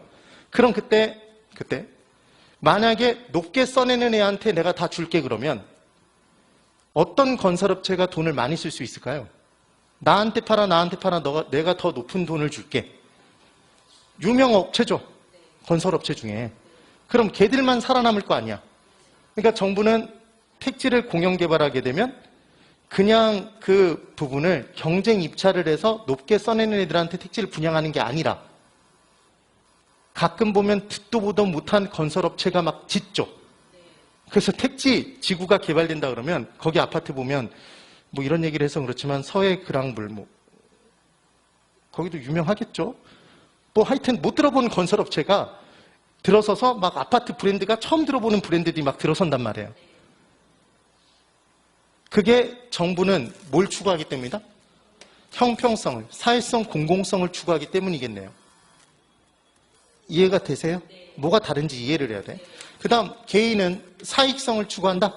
그럼 그때 만약에 높게 써내는 애한테 내가 다 줄게 그러면 어떤 건설업체가 돈을 많이 쓸 수 있을까요? 나한테 팔아, 내가 더 높은 돈을 줄게. 유명 업체죠. 건설업체 중에. 그럼 걔들만 살아남을 거 아니야. 그러니까 정부는 택지를 공영개발하게 되면 그냥 그 부분을 경쟁 입찰을 해서 높게 써내는 애들한테 택지를 분양하는 게 아니라 가끔 보면 듣도 보도 못한 건설업체가 막 짓죠. 그래서 택지 지구가 개발된다 그러면 거기 아파트 보면 뭐 이런 얘기를 해서 그렇지만 서해 그랑블 뭐 거기도 유명하겠죠. 뭐 하여튼 못 들어보는 건설업체가 들어서서 막 아파트 브랜드가 처음 들어보는 브랜드들이 막 들어선단 말이에요. 그게 정부는 뭘 추구하기 때문이다? 형평성을, 사회성, 공공성을 추구하기 때문이겠네요. 이해가 되세요? 뭐가 다른지 이해를 해야 돼. 그 다음 개인은 사익성을 추구한다.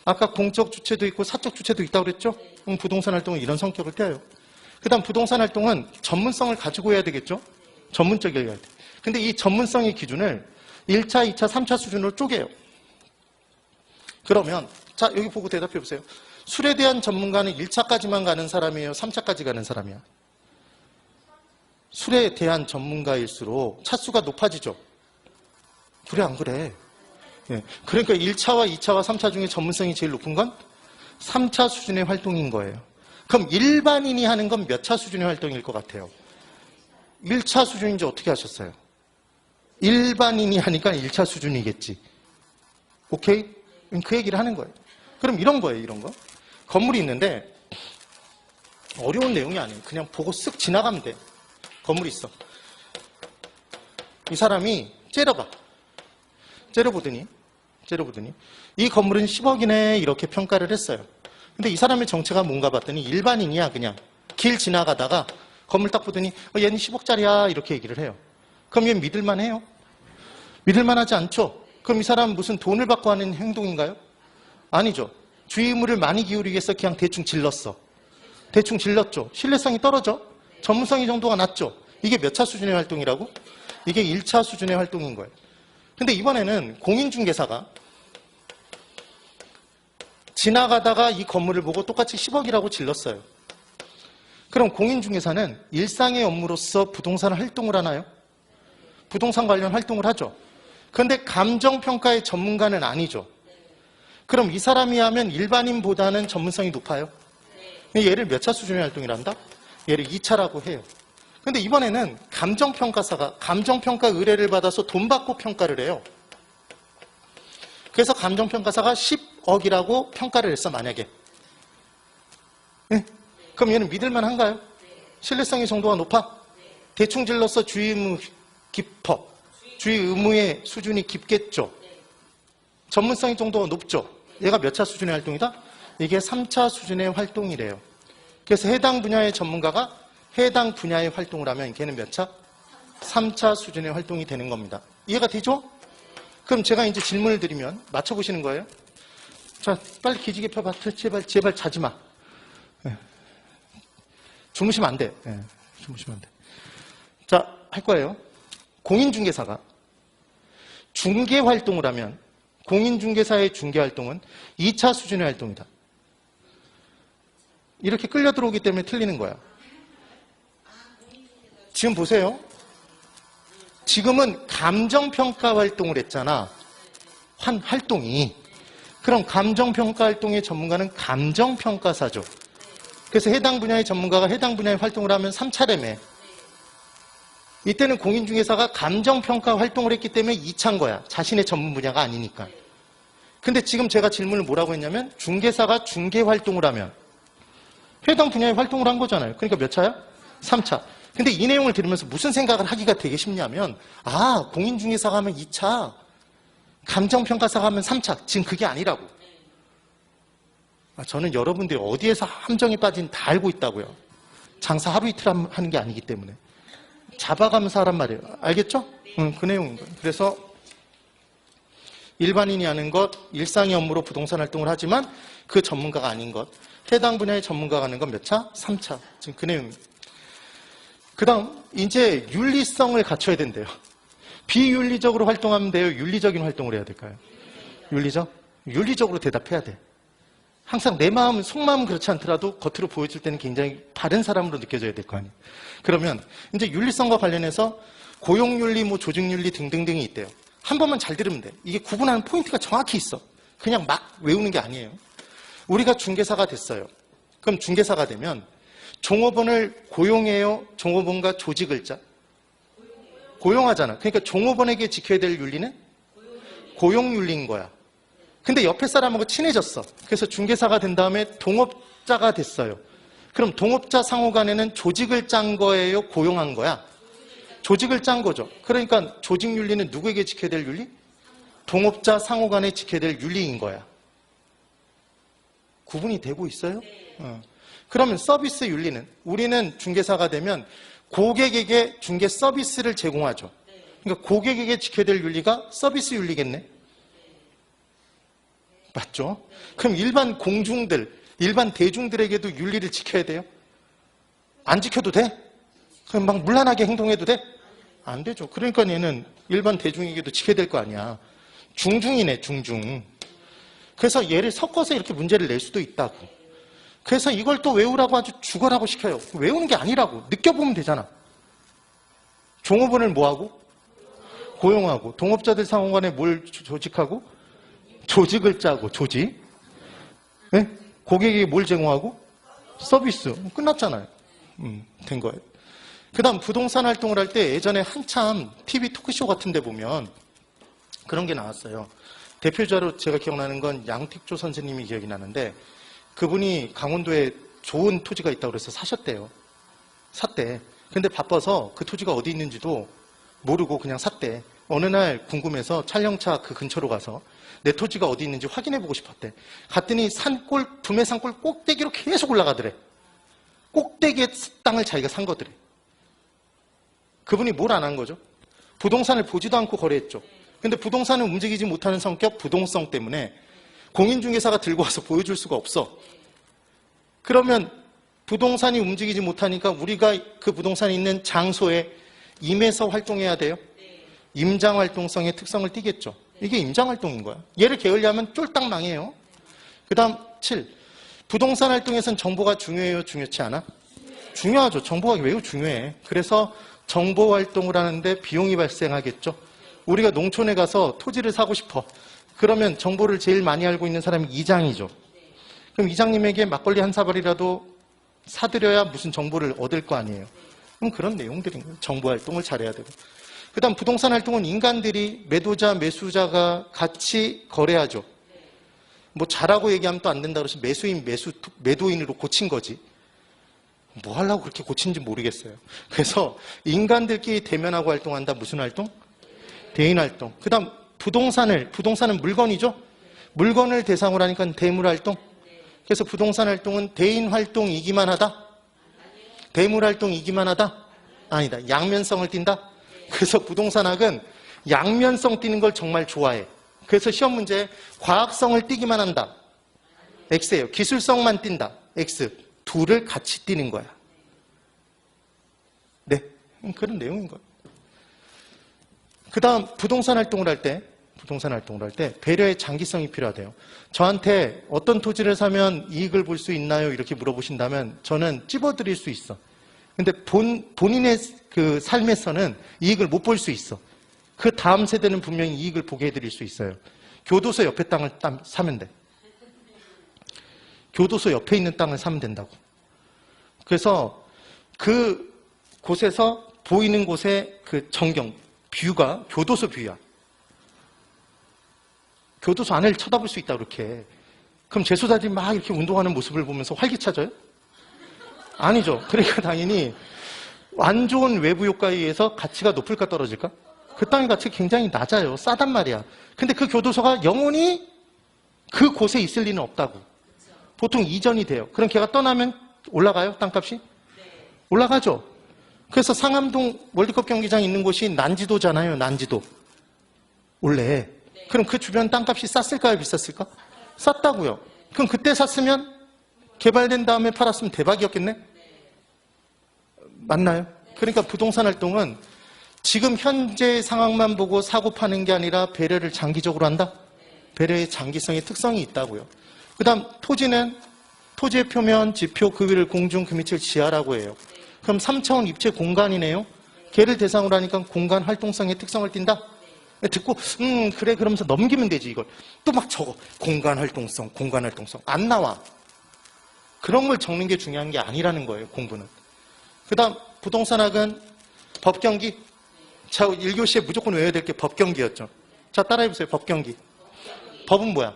아까 공적 주체도 있고 사적 주체도 있다고 그랬죠? 부동산 활동은 이런 성격을 떼어요. 그 다음 부동산 활동은 전문성을 가지고 해야 되겠죠? 전문적이어야 돼. 근데 이 전문성의 기준을 1차, 2차, 3차 수준으로 쪼개요. 그러면 자, 여기 보고 대답해 보세요. 술에 대한 전문가는 1차까지만 가는 사람이에요? 3차까지 가는 사람이야? 술에 대한 전문가일수록 차수가 높아지죠? 그래, 안 그래? 예. 그러니까 1차와 2차와 3차 중에 전문성이 제일 높은 건 3차 수준의 활동인 거예요. 그럼 일반인이 하는 건 몇 차 수준의 활동일 것 같아요? 1차 수준인지 어떻게 하셨어요? 일반인이 하니까 1차 수준이겠지. 오케이? 그 얘기를 하는 거예요. 그럼 이런 거예요, 이런 거. 건물이 있는데 어려운 내용이 아니에요. 그냥 보고 쓱 지나가면 돼. 건물이 있어. 이 사람이 째려봐. 째려보더니 이 건물은 10억이네 이렇게 평가를 했어요. 근데 이 사람의 정체가 뭔가 봤더니 일반인이야. 그냥 길 지나가다가 건물 딱 보더니 얘는 10억짜리야 이렇게 얘기를 해요. 그럼 얘 믿을만해요? 믿을만하지 않죠? 그럼 이 사람은 무슨 돈을 받고 하는 행동인가요? 아니죠. 주의무를 많이 기울이기 위해서 그냥 대충 질렀어. 대충 질렀죠. 신뢰성이 떨어져. 전문성이 정도가 낮죠. 이게 몇 차 수준의 활동이라고? 이게 1차 수준의 활동인 거예요. 근데 이번에는 공인중개사가 지나가다가 이 건물을 보고 똑같이 10억이라고 질렀어요. 그럼 공인중개사는 일상의 업무로서 부동산 활동을 하나요? 부동산 관련 활동을 하죠. 그런데 감정평가의 전문가는 아니죠. 그럼 이 사람이 하면 일반인보다는 전문성이 높아요. 얘를 몇 차 수준의 활동이란다? 얘를 2차라고 해요. 근데 이번에는 감정평가사가 감정평가 의뢰를 받아서 돈 받고 평가를 해요. 그래서 감정평가사가 10억이라고 평가를 했어, 만약에. 네? 그럼 얘는 믿을만한가요? 신뢰성의 정도가 높아? 대충 질러서 주의 의무 깊어. 주의 의무의 수준이 깊겠죠. 전문성의 정도가 높죠. 얘가 몇 차 수준의 활동이다? 이게 3차 수준의 활동이래요. 그래서 해당 분야의 전문가가 해당 분야의 활동을 하면 걔는 몇 차? 3차 수준의 활동이 되는 겁니다. 이해가 되죠? 그럼 제가 이제 질문을 드리면 맞춰보시는 거예요. 자, 빨리 기지개 펴봐. 제발 자지 마. 네. 주무시면 안 돼. 네. 주무시면 안 돼. 자, 할 거예요. 공인중개사가 중개 활동을 하면 공인중개사의 중개 활동은 2차 수준의 활동이다. 이렇게 끌려 들어오기 때문에 틀리는 거야. 지금 보세요. 지금은 감정평가 활동을 했잖아. 활동이. 그럼 감정평가 활동의 전문가는 감정평가사죠. 그래서 해당 분야의 전문가가 해당 분야의 활동을 하면 3차례매. 이때는 공인중개사가 감정평가 활동을 했기 때문에 2차인 거야. 자신의 전문 분야가 아니니까. 근데 지금 제가 질문을 뭐라고 했냐면 중개사가 중개 활동을 하면 해당 분야의 활동을 한 거잖아요. 그러니까 몇 차야? 3차. 근데 이 내용을 들으면서 무슨 생각을 하기가 되게 쉽냐면 공인중개사가 하면 2차, 감정평가사가 하면 3차. 지금 그게 아니라고. 저는 여러분들이 어디에서 함정에 빠진 다 알고 있다고요. 장사 하루 이틀 하는 게 아니기 때문에. 잡아가면서 하란 말이에요. 알겠죠? 그 내용인 거예요. 그래서 일반인이 하는 것, 일상의 업무로 부동산 활동을 하지만 그 전문가가 아닌 것, 해당 분야의 전문가가 하는 건 몇 차? 3차. 지금 그 내용입니다. 그 다음 이제 윤리성을 갖춰야 된대요. 비윤리적으로 활동하면 돼요? 윤리적인 활동을 해야 될까요? 윤리적? 윤리적으로 대답해야 돼. 항상 내 마음, 속마음은 그렇지 않더라도 겉으로 보여줄 때는 굉장히 바른 사람으로 느껴져야 될 거 아니에요. 그러면 이제 윤리성과 관련해서 고용윤리, 조직윤리 등등등이 있대요. 한 번만 잘 들으면 돼. 이게 구분하는 포인트가 정확히 있어. 그냥 막 외우는 게 아니에요. 우리가 중개사가 됐어요. 그럼 중개사가 되면 종업원을 고용해요? 종업원과 조직을 짜? 고용하잖아. 그러니까 종업원에게 지켜야 될 윤리는 고용윤리인 거야. 근데 옆에 사람하고 친해졌어. 그래서 중개사가 된 다음에 동업자가 됐어요. 그럼 동업자 상호 간에는 조직을 짠 거예요? 고용한 거야? 조직을 짠 거죠. 그러니까 조직윤리는 누구에게 지켜야 될 윤리? 동업자 상호 간에 지켜야 될 윤리인 거야. 구분이 되고 있어요? 그러면 서비스 윤리는 우리는 중개사가 되면 고객에게 중개 서비스를 제공하죠. 그러니까 고객에게 지켜야 될 윤리가 서비스 윤리겠네. 맞죠? 그럼 일반 공중들, 일반 대중들에게도 윤리를 지켜야 돼요? 안 지켜도 돼? 그럼 막 문란하게 행동해도 돼? 안 되죠. 그러니까 얘는 일반 대중에게도 지켜야 될 거 아니야. 중중이네, 중중. 그래서 얘를 섞어서 이렇게 문제를 낼 수도 있다고. 그래서 이걸 또 외우라고 아주 죽어라고 시켜요. 외우는 게 아니라고. 느껴보면 되잖아. 종업원을 뭐하고? 고용하고. 동업자들 상호간에 뭘 조직하고? 조직을 짜고. 조직. 네? 고객에게 뭘 제공하고? 서비스. 끝났잖아요. 된 거예요. 그 다음 부동산 활동을 할 때 예전에 한참 TV 토크쇼 같은 데 보면 그런 게 나왔어요. 대표자로 제가 기억나는 건 양택조 선생님이 기억이 나는데 그분이 강원도에 좋은 토지가 있다고 그래서 사셨대요. 샀대. 근데 바빠서 그 토지가 어디 있는지도 모르고 그냥 샀대. 어느 날 궁금해서 촬영차 그 근처로 가서 내 토지가 어디 있는지 확인해보고 싶었대. 갔더니 산골, 두매산골 꼭대기로 계속 올라가더래. 꼭대기의 땅을 자기가 산 거더래. 그분이 뭘 안 한 거죠? 부동산을 보지도 않고 거래했죠. 근데 부동산은 움직이지 못하는 성격, 부동성 때문에 공인중개사가 들고 와서 보여줄 수가 없어. 그러면 부동산이 움직이지 못하니까 우리가 그 부동산이 있는 장소에 임해서 활동해야 돼요? 임장활동성의 특성을 띠겠죠. 이게 임장활동인 거야. 얘를 게을리하면 쫄딱 망해요. 그 다음 7. 부동산 활동에선 정보가 중요해요? 중요치 않아? 중요하죠. 정보가 매우 중요해. 그래서 정보 활동을 하는데 비용이 발생하겠죠. 우리가 농촌에 가서 토지를 사고 싶어. 그러면 정보를 제일 많이 알고 있는 사람이 이장이죠. 그럼 이장님에게 막걸리 한 사발이라도 사드려야 무슨 정보를 얻을 거 아니에요. 그럼 그런 내용들인 거예요. 정보 활동을 잘해야 되고. 그 다음 부동산 활동은 인간들이 매도자, 매수자가 같이 거래하죠. 뭐 잘하고 얘기하면 또 안 된다 그러시 매수인, 매도인으로 고친 거지. 뭐 하려고 그렇게 고친지 모르겠어요. 그래서 인간들끼리 대면하고 활동한다. 무슨 활동? 대인 활동. 그 다음 부동산은 물건이죠. 물건을 대상으로 하니까 대물 활동. 그래서 부동산 활동은 대인 활동이기만 하다? 대물 활동이기만 하다? 아니다. 양면성을 띈다? 그래서 부동산학은 양면성 띄는 걸 정말 좋아해. 그래서 시험 문제에 과학성을 띄기만 한다. X예요. 기술성만 띈다. X. 둘을 같이 띄는 거야. 네. 그런 내용인 거예요. 그 다음 부동산 활동을 할 때 배려의 장기성이 필요하대요. 저한테 어떤 토지를 사면 이익을 볼 수 있나요? 이렇게 물어보신다면 저는 찝어드릴 수 있어. 근데 본인의 그 삶에서는 이익을 못 볼 수 있어. 그 다음 세대는 분명히 이익을 보게 해드릴 수 있어요. 교도소 옆에 땅을 사면 돼. 교도소 옆에 있는 땅을 사면 된다고. 그래서 그 곳에서 보이는 곳의 그 전경, 뷰가 교도소 뷰야. 교도소 안을 쳐다볼 수 있다 그렇게. 그럼 재소자들이 막 이렇게 운동하는 모습을 보면서 활기차져요? 아니죠. 그러니까 당연히 안 좋은 외부 효과에 의해서 가치가 높을까 떨어질까? 그 땅의 가치가 굉장히 낮아요. 싸단 말이야. 근데 그 교도소가 영원히 그 곳에 있을 리는 없다고. 보통 이전이 돼요. 그럼 걔가 떠나면 올라가요? 땅값이? 올라가죠. 그래서 상암동 월드컵 경기장 있는 곳이 난지도잖아요. 난지도. 원래. 그럼 그 주변 땅값이 쌌을까요? 비쌌을까? 쌌다고요. 그럼 그때 샀으면 개발된 다음에 팔았으면 대박이었겠네? 맞나요? 그러니까 부동산 활동은 지금 현재 상황만 보고 사고 파는 게 아니라 배려를 장기적으로 한다? 배려의 장기성의 특성이 있다고요. 그 다음 토지는 토지의 표면, 지표, 그 위를 공중, 그 밑을 지하라고 해요. 그럼 3차원 입체 공간이네요. 걔를 대상으로 하니까 공간 활동성의 특성을 띈다? 듣고 그래 그러면서 넘기면 되지 이걸. 또 막 적어. 공간 활동성. 안 나와. 그런 걸 적는 게 중요한 게 아니라는 거예요. 공부는. 그 다음 부동산학은 법경기. 자 1교시에 무조건 외워야 될 게 법경기였죠. 자 따라해보세요. 법경기. 법은 뭐야?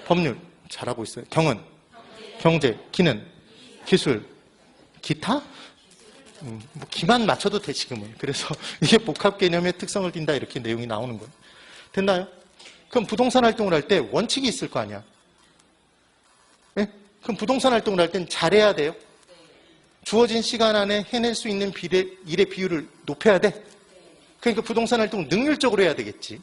법률. 잘하고 있어요. 경은. 경제. 기는. 기술. 기타? 뭐 기만 맞춰도 돼 지금은. 그래서 이게 복합 개념의 특성을 띈다 이렇게 내용이 나오는 거예요. 됐나요? 그럼 부동산 활동을 할 때 원칙이 있을 거 아니야. 네? 그럼 부동산 활동을 할 땐 잘해야 돼요. 주어진 시간 안에 해낼 수 있는 일의 비율을 높여야 돼. 그러니까 부동산 활동은 능률적으로 해야 되겠지.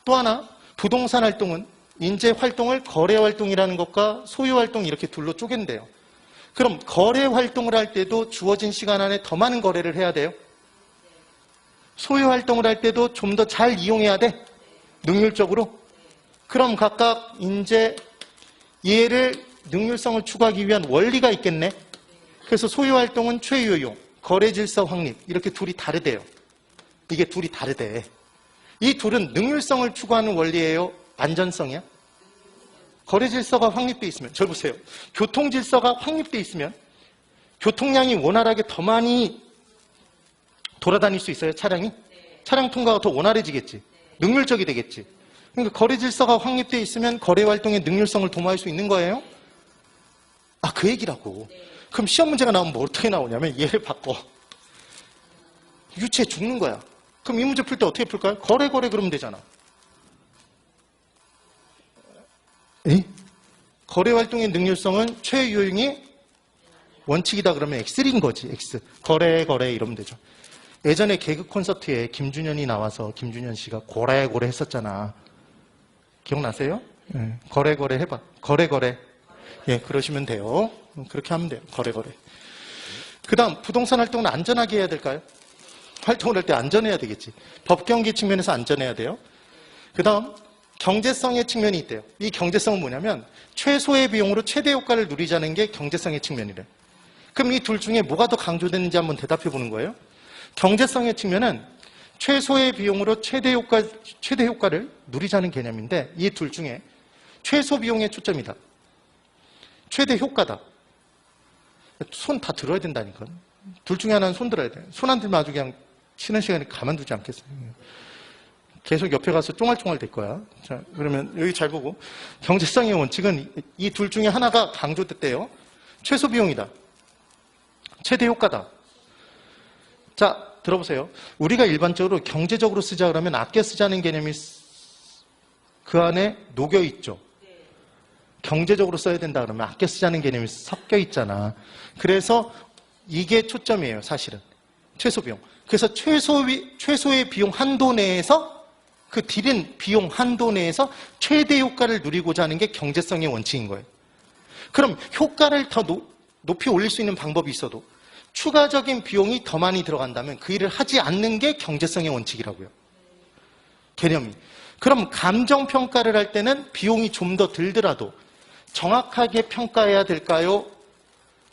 또 하나 부동산 활동은 인재 활동을 거래 활동이라는 것과 소유 활동 이렇게 둘로 쪼갠대요. 그럼 거래 활동을 할 때도 주어진 시간 안에 더 많은 거래를 해야 돼요. 소유 활동을 할 때도 좀 더 잘 이용해야 돼. 능률적으로. 그럼 각각 이제 얘를 능률성을 추구하기 위한 원리가 있겠네. 그래서 소유 활동은 최유용, 거래 질서 확립 이렇게 둘이 다르대요. 이게 둘이 다르대. 이 둘은 능률성을 추구하는 원리예요? 안전성이야? 거래 질서가 확립되어 있으면, 저 보세요. 교통 질서가 확립되어 있으면 교통량이 원활하게 더 많이 돌아다닐 수 있어요, 차량이? 차량 통과가 더 원활해지겠지. 능률적이 되겠지. 그러니까 거래 질서가 확립되어 있으면 거래 활동의 능률성을 도모할 수 있는 거예요? 아, 그 얘기라고. 그럼 시험 문제가 나오면 뭐 어떻게 나오냐면 얘를 바꿔. 유체 죽는 거야. 그럼 이 문제 풀 때 어떻게 풀까요? 거래 그러면 되잖아. 에? 거래 활동의 능률성은 최유용이 원칙이다 그러면 X인 거지. X. 거래 이러면 되죠. 예전에 개그 콘서트에 김준현이 나와서 김준현 씨가 고래 했었잖아. 기억나세요? 네. 거래 해봐. 거래. 예, 그러시면 돼요. 그렇게 하면 돼요. 거래. 그 다음 부동산 활동은 안전하게 해야 될까요? 활동을 할 때 안전해야 되겠지. 법경기 측면에서 안전해야 돼요. 그 다음 경제성의 측면이 있대요. 이 경제성은 뭐냐면 최소의 비용으로 최대 효과를 누리자는 게 경제성의 측면이래. 그럼 이 둘 중에 뭐가 더 강조되는지 한번 대답해 보는 거예요. 경제성의 측면은 최소의 비용으로 최대 효과를 누리자는 개념인데 이 둘 중에 최소 비용에 초점이다. 최대 효과다. 손 다 들어야 된다니까. 둘 중에 하나는 손 들어야 돼. 손 안 들면 아주 그냥 쉬는 시간에 가만두지 않겠어요. 계속 옆에 가서 쫑알쫑알 될 거야. 자, 그러면 여기 잘 보고. 경제성의 원칙은 이 둘 중에 하나가 강조됐대요. 최소 비용이다. 최대 효과다. 자, 들어보세요. 우리가 일반적으로 경제적으로 쓰자 그러면 아껴 쓰자는 개념이 그 안에 녹여 있죠. 경제적으로 써야 된다 그러면 아껴 쓰자는 개념이 섞여 있잖아. 그래서 이게 초점이에요, 사실은. 최소 비용. 그래서 최소의 비용 한도 내에서 그 들인 비용 한도 내에서 최대 효과를 누리고자 하는 게 경제성의 원칙인 거예요. 그럼 효과를 더 높이 올릴 수 있는 방법이 있어도 추가적인 비용이 더 많이 들어간다면 그 일을 하지 않는 게 경제성의 원칙이라고요. 개념이. 그럼 감정평가를 할 때는 비용이 좀 더 들더라도 정확하게 평가해야 될까요?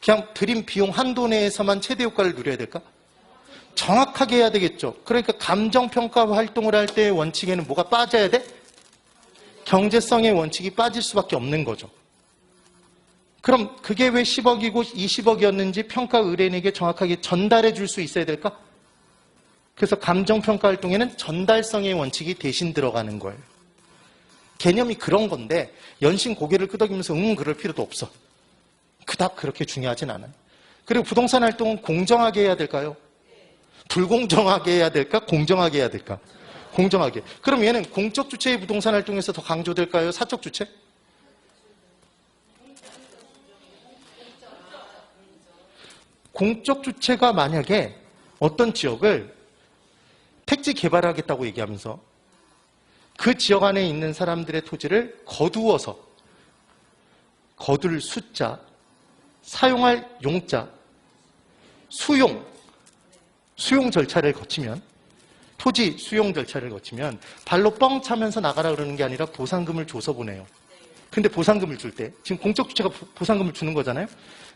그냥 들인 비용 한도 내에서만 최대 효과를 누려야 될까? 정확하게 해야 되겠죠. 그러니까 감정평가 활동을 할 때의 원칙에는 뭐가 빠져야 돼? 경제성의 원칙이 빠질 수밖에 없는 거죠. 그럼 그게 왜 10억이고 20억이었는지 평가 의뢰인에게 정확하게 전달해 줄 수 있어야 될까? 그래서 감정평가 활동에는 전달성의 원칙이 대신 들어가는 거예요. 개념이 그런 건데 연신 고개를 끄덕이면서 그럴 필요도 없어. 그닥 그렇게 중요하진 않아요. 그리고 부동산 활동은 공정하게 해야 될까요? 불공정하게 해야 될까? 공정하게 해야 될까? 공정하게. 그럼 얘는 공적 주체의 부동산 활동에서 더 강조될까요? 사적 주체? 공적 주체가 만약에 어떤 지역을 택지 개발하겠다고 얘기하면서 그 지역 안에 있는 사람들의 토지를 거두어서 거둘 숫자, 사용할 용자, 수용 절차를 거치면 토지 수용 절차를 거치면 발로 뻥 차면서 나가라 그러는 게 아니라 보상금을 줘서 보내요. 근데 보상금을 줄 때 지금 공적 주체가 보상금을 주는 거잖아요.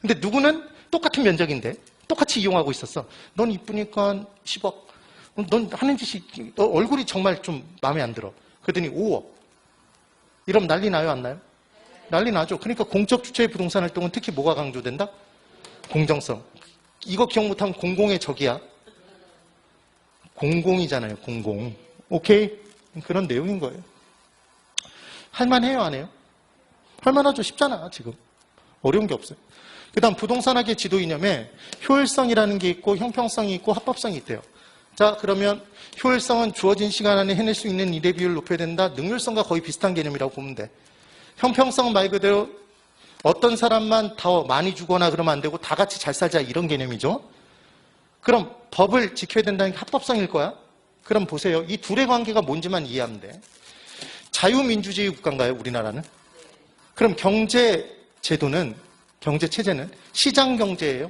근데 누구는 똑같은 면적인데 똑같이 이용하고 있었어. 넌 이쁘니까 10억. 넌 하는 짓이 너 얼굴이 정말 좀 마음에 안 들어. 그러더니 5억. 이러면 난리 나요, 안 나요? 난리 나죠. 그러니까 공적 주체의 부동산 활동은 특히 뭐가 강조된다? 공정성. 이거 기억 못하면 공공의 적이야. 공공이잖아요, 공공. 오케이? 그런 내용인 거예요. 할만해요, 안 해요? 할만하죠. 쉽잖아, 지금. 어려운 게 없어요. 그 다음 부동산학의 지도 이념에 효율성이라는 게 있고 형평성이 있고 합법성이 있대요. 자, 그러면 효율성은 주어진 시간 안에 해낼 수 있는 일의 비율을 높여야 된다. 능률성과 거의 비슷한 개념이라고 보면 돼. 형평성은 말 그대로 어떤 사람만 더 많이 주거나 그러면 안 되고 다 같이 잘 살자 이런 개념이죠. 그럼 법을 지켜야 된다는 게 합법성일 거야? 그럼 보세요. 이 둘의 관계가 뭔지만 이해하면 돼. 자유민주주의 국가인가요, 우리나라는? 그럼 경제제도는, 경제체제는 시장경제예요?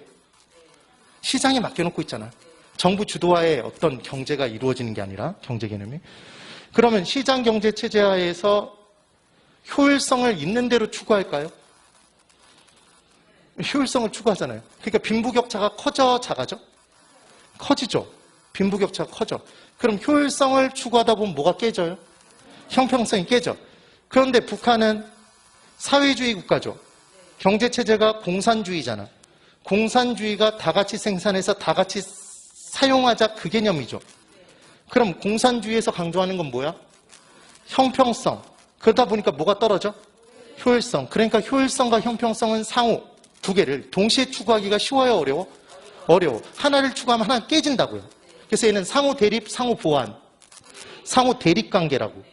시장에 맡겨놓고 있잖아. 정부 주도하에 어떤 경제가 이루어지는 게 아니라 경제 개념이. 그러면 시장경제체제 하에서 효율성을 있는 대로 추구할까요? 효율성을 추구하잖아요. 그러니까 빈부격차가 커져 작아져? 커지죠. 빈부격차가 커져. 그럼 효율성을 추구하다 보면 뭐가 깨져요? 형평성이 깨져. 그런데 북한은 사회주의 국가죠. 경제체제가 공산주의잖아. 공산주의가 다 같이 생산해서 다 같이 사용하자 그 개념이죠. 그럼 공산주의에서 강조하는 건 뭐야? 형평성. 그러다 보니까 뭐가 떨어져? 효율성. 그러니까 효율성과 형평성은 상호 두 개를 동시에 추구하기가 쉬워요, 어려워? 어려워. 하나를 추구하면 하나는 깨진다고요. 그래서 얘는 상호 대립, 상호 보완. 상호 대립 관계라고.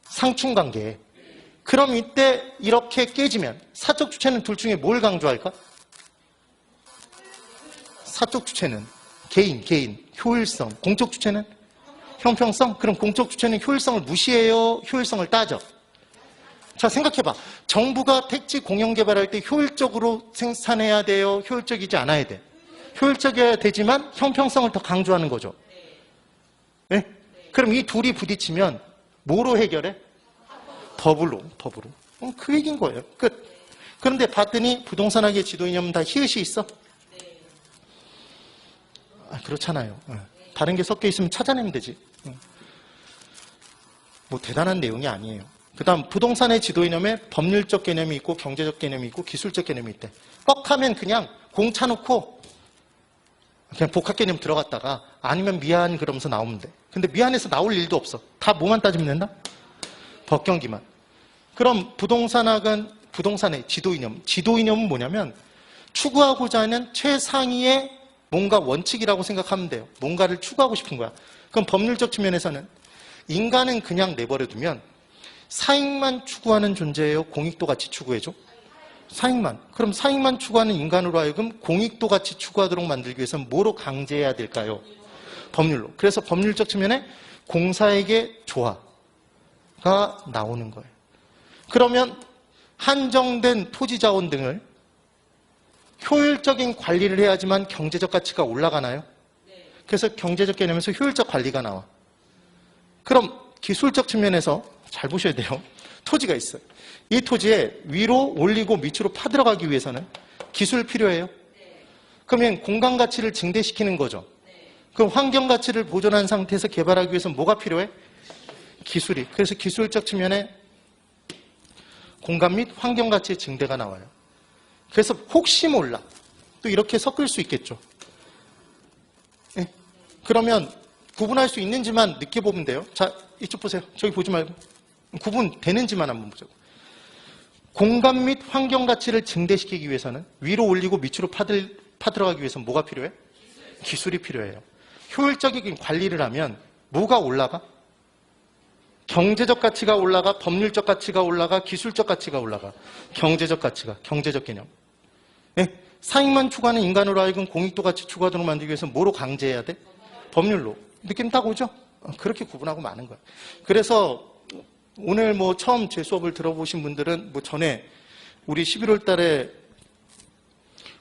상충 관계. 그럼 이때 이렇게 깨지면 사적 주체는 둘 중에 뭘 강조할까? 사적 주체는 개인, 효율성. 공적 주체는 형평성. 그럼 공적 주체는 효율성을 무시해요? 효율성을 따져? 자, 생각해봐. 정부가 택지 공영 개발할 때 효율적으로 생산해야 돼요? 효율적이지 않아야 돼? 효율적이어야 되지만 형평성을 더 강조하는 거죠. 네? 그럼 이 둘이 부딪히면 뭐로 해결해? 법으로. 그 얘기인 거예요. 끝. 그런데 봤더니 부동산학의 지도 이념은 다 히읗이 있어? 아, 그렇잖아요. 다른 게 섞여 있으면 찾아내면 되지. 뭐 대단한 내용이 아니에요. 그 다음 부동산의 지도 이념에 법률적 개념이 있고 경제적 개념이 있고 기술적 개념이 있대. 뻑하면 그냥 공 차놓고 그냥 복합 개념 들어갔다가 아니면 미안 그러면서 나오면 돼. 근데 미안해서 나올 일도 없어. 다 뭐만 따지면 된다? 법경기만. 그럼 부동산학은 부동산의 지도 이념. 지도 이념은 뭐냐면 추구하고자 하는 최상위의 뭔가 원칙이라고 생각하면 돼요. 뭔가를 추구하고 싶은 거야. 그럼 법률적 측면에서는 인간은 그냥 내버려두면 사익만 추구하는 존재예요? 공익도 같이 추구해줘? 사익만. 그럼 사익만 추구하는 인간으로 하여금 공익도 같이 추구하도록 만들기 위해서는 뭐로 강제해야 될까요? 법률로. 그래서 법률적 측면에 공사에게 조화가 나오는 거예요. 그러면 한정된 토지자원 등을 효율적인 관리를 해야지만 경제적 가치가 올라가나요? 그래서 경제적 개념에서 효율적 관리가 나와. 그럼 기술적 측면에서 잘 보셔야 돼요. 토지가 있어요. 이 토지에 위로 올리고 밑으로 파들어가기 위해서는 기술 필요해요. 그러면 공간 가치를 증대시키는 거죠. 그럼 환경 가치를 보존한 상태에서 개발하기 위해서는 뭐가 필요해? 기술이. 그래서 기술적 측면에 공간 및 환경 가치의 증대가 나와요. 그래서 혹시 몰라 또 이렇게 섞을 수 있겠죠. 네. 그러면 구분할 수 있는지만 느껴보면 돼요. 자, 이쪽 보세요. 저기 보지 말고 구분되는지만 한번 보자고. 공간 및 환경 가치를 증대시키기 위해서는 위로 올리고 밑으로 파들어가기 위해서는 뭐가 필요해? 기술이 필요해요. 효율적인 관리를 하면 뭐가 올라가? 경제적 가치가 올라가, 법률적 가치가 올라가, 기술적 가치가 올라가. 경제적 가치가, 경제적 개념. 네. 사익만 추구하는 인간으로 하여금 공익도 가치 추구하도록 만들기 위해서 뭐로 강제해야 돼? 법률로. 느낌 딱 오죠? 그렇게 구분하고 마는 거야. 그래서 오늘 뭐 처음 제 수업을 들어보신 분들은 뭐 전에 우리 11월 달에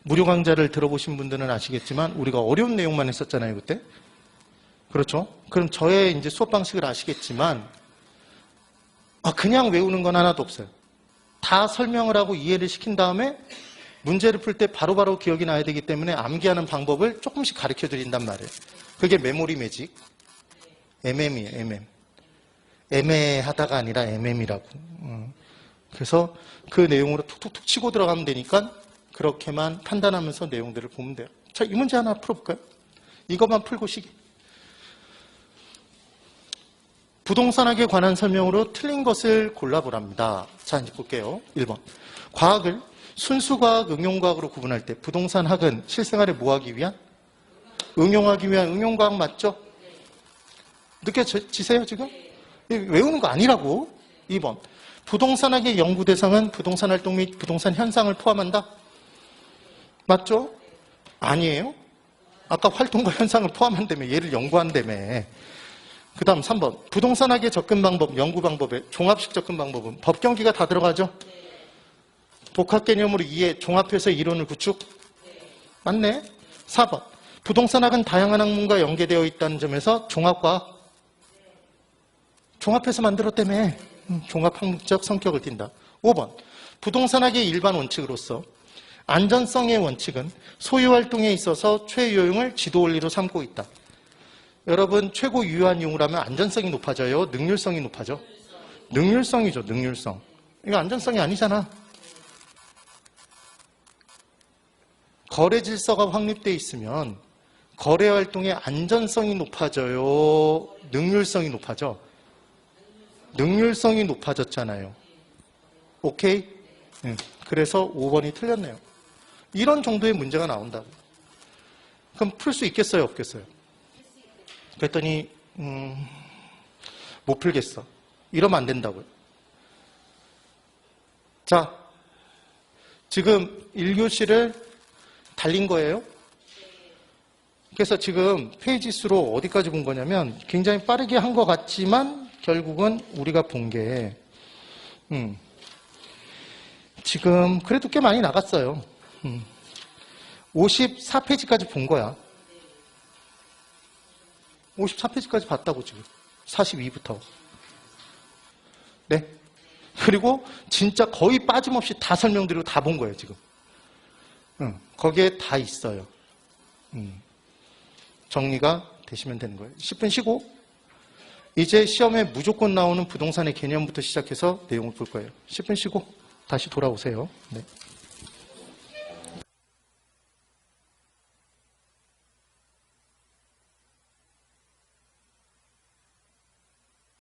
무료 강좌를 들어보신 분들은 아시겠지만 우리가 어려운 내용만 했었잖아요, 그때. 그렇죠? 그럼 저의 이제 수업 방식을 아시겠지만 그냥 외우는 건 하나도 없어요. 다 설명을 하고 이해를 시킨 다음에 문제를 풀 때 바로바로 기억이 나야 되기 때문에 암기하는 방법을 조금씩 가르쳐 드린단 말이에요. 그게 메모리 매직. MM이에요, MM. 애매하다가 아니라 MM이라고. 그래서 그 내용으로 툭툭툭 치고 들어가면 되니까 그렇게만 판단하면서 내용들을 보면 돼요. 자, 이 문제 하나 풀어볼까요? 이것만 풀고 시기. 부동산학에 관한 설명으로 틀린 것을 골라보랍니다. 자, 이제 볼게요. 1번. 과학을 순수과학, 응용과학으로 구분할 때 부동산학은 실생활에 뭐 하기 위한? 응용하기 위한 응용과학 맞죠? 느껴지세요, 지금? 외우는 거 아니라고. 2번. 부동산학의 연구 대상은 부동산 활동 및 부동산 현상을 포함한다? 맞죠? 아니에요. 아까 활동과 현상을 포함한다며. 얘를 연구한다며. 그 다음 3번. 부동산학의 접근 방법, 연구 방법에 종합식 접근 방법은 법경기가 다 들어가죠? 복합 개념으로 이해, 종합해서 이론을 구축? 맞네. 4번. 부동산학은 다양한 학문과 연계되어 있다는 점에서 종합과학? 종합해서 만들었다며. 종합학문적 성격을 띈다. 5번. 부동산학의 일반 원칙으로서 안전성의 원칙은 소유 활동에 있어서 최유용을 지도 원리로 삼고 있다. 여러분, 최고 유효한 이용을 하면 안전성이 높아져요? 능률성이 높아져? 능률성이죠, 능률성. 이거 안전성이 아니잖아. 거래 질서가 확립되어 있으면 거래 활동의 안전성이 높아져요? 능률성이 높아져? 능률성이 높아졌잖아요. 오케이? 그래서 5번이 틀렸네요. 이런 정도의 문제가 나온다고. 그럼 풀 수 있겠어요? 없겠어요? 그랬더니 못 풀겠어. 이러면 안 된다고요. 자, 지금 1교시를 달린 거예요. 그래서 지금 페이지 수로 어디까지 본 거냐면 굉장히 빠르게 한 것 같지만 결국은 우리가 본 게 지금 그래도 꽤 많이 나갔어요. 54페이지까지 본 거야. 54페이지까지 봤다고 지금. 42부터. 네. 그리고 진짜 거의 빠짐없이 다 설명드리고 다 본 거예요, 지금. 거기에 다 있어요. 정리가 되시면 되는 거예요. 10분 쉬고 이제 시험에 무조건 나오는 부동산의 개념부터 시작해서 내용을 볼 거예요. 10분 쉬고 다시 돌아오세요. 네.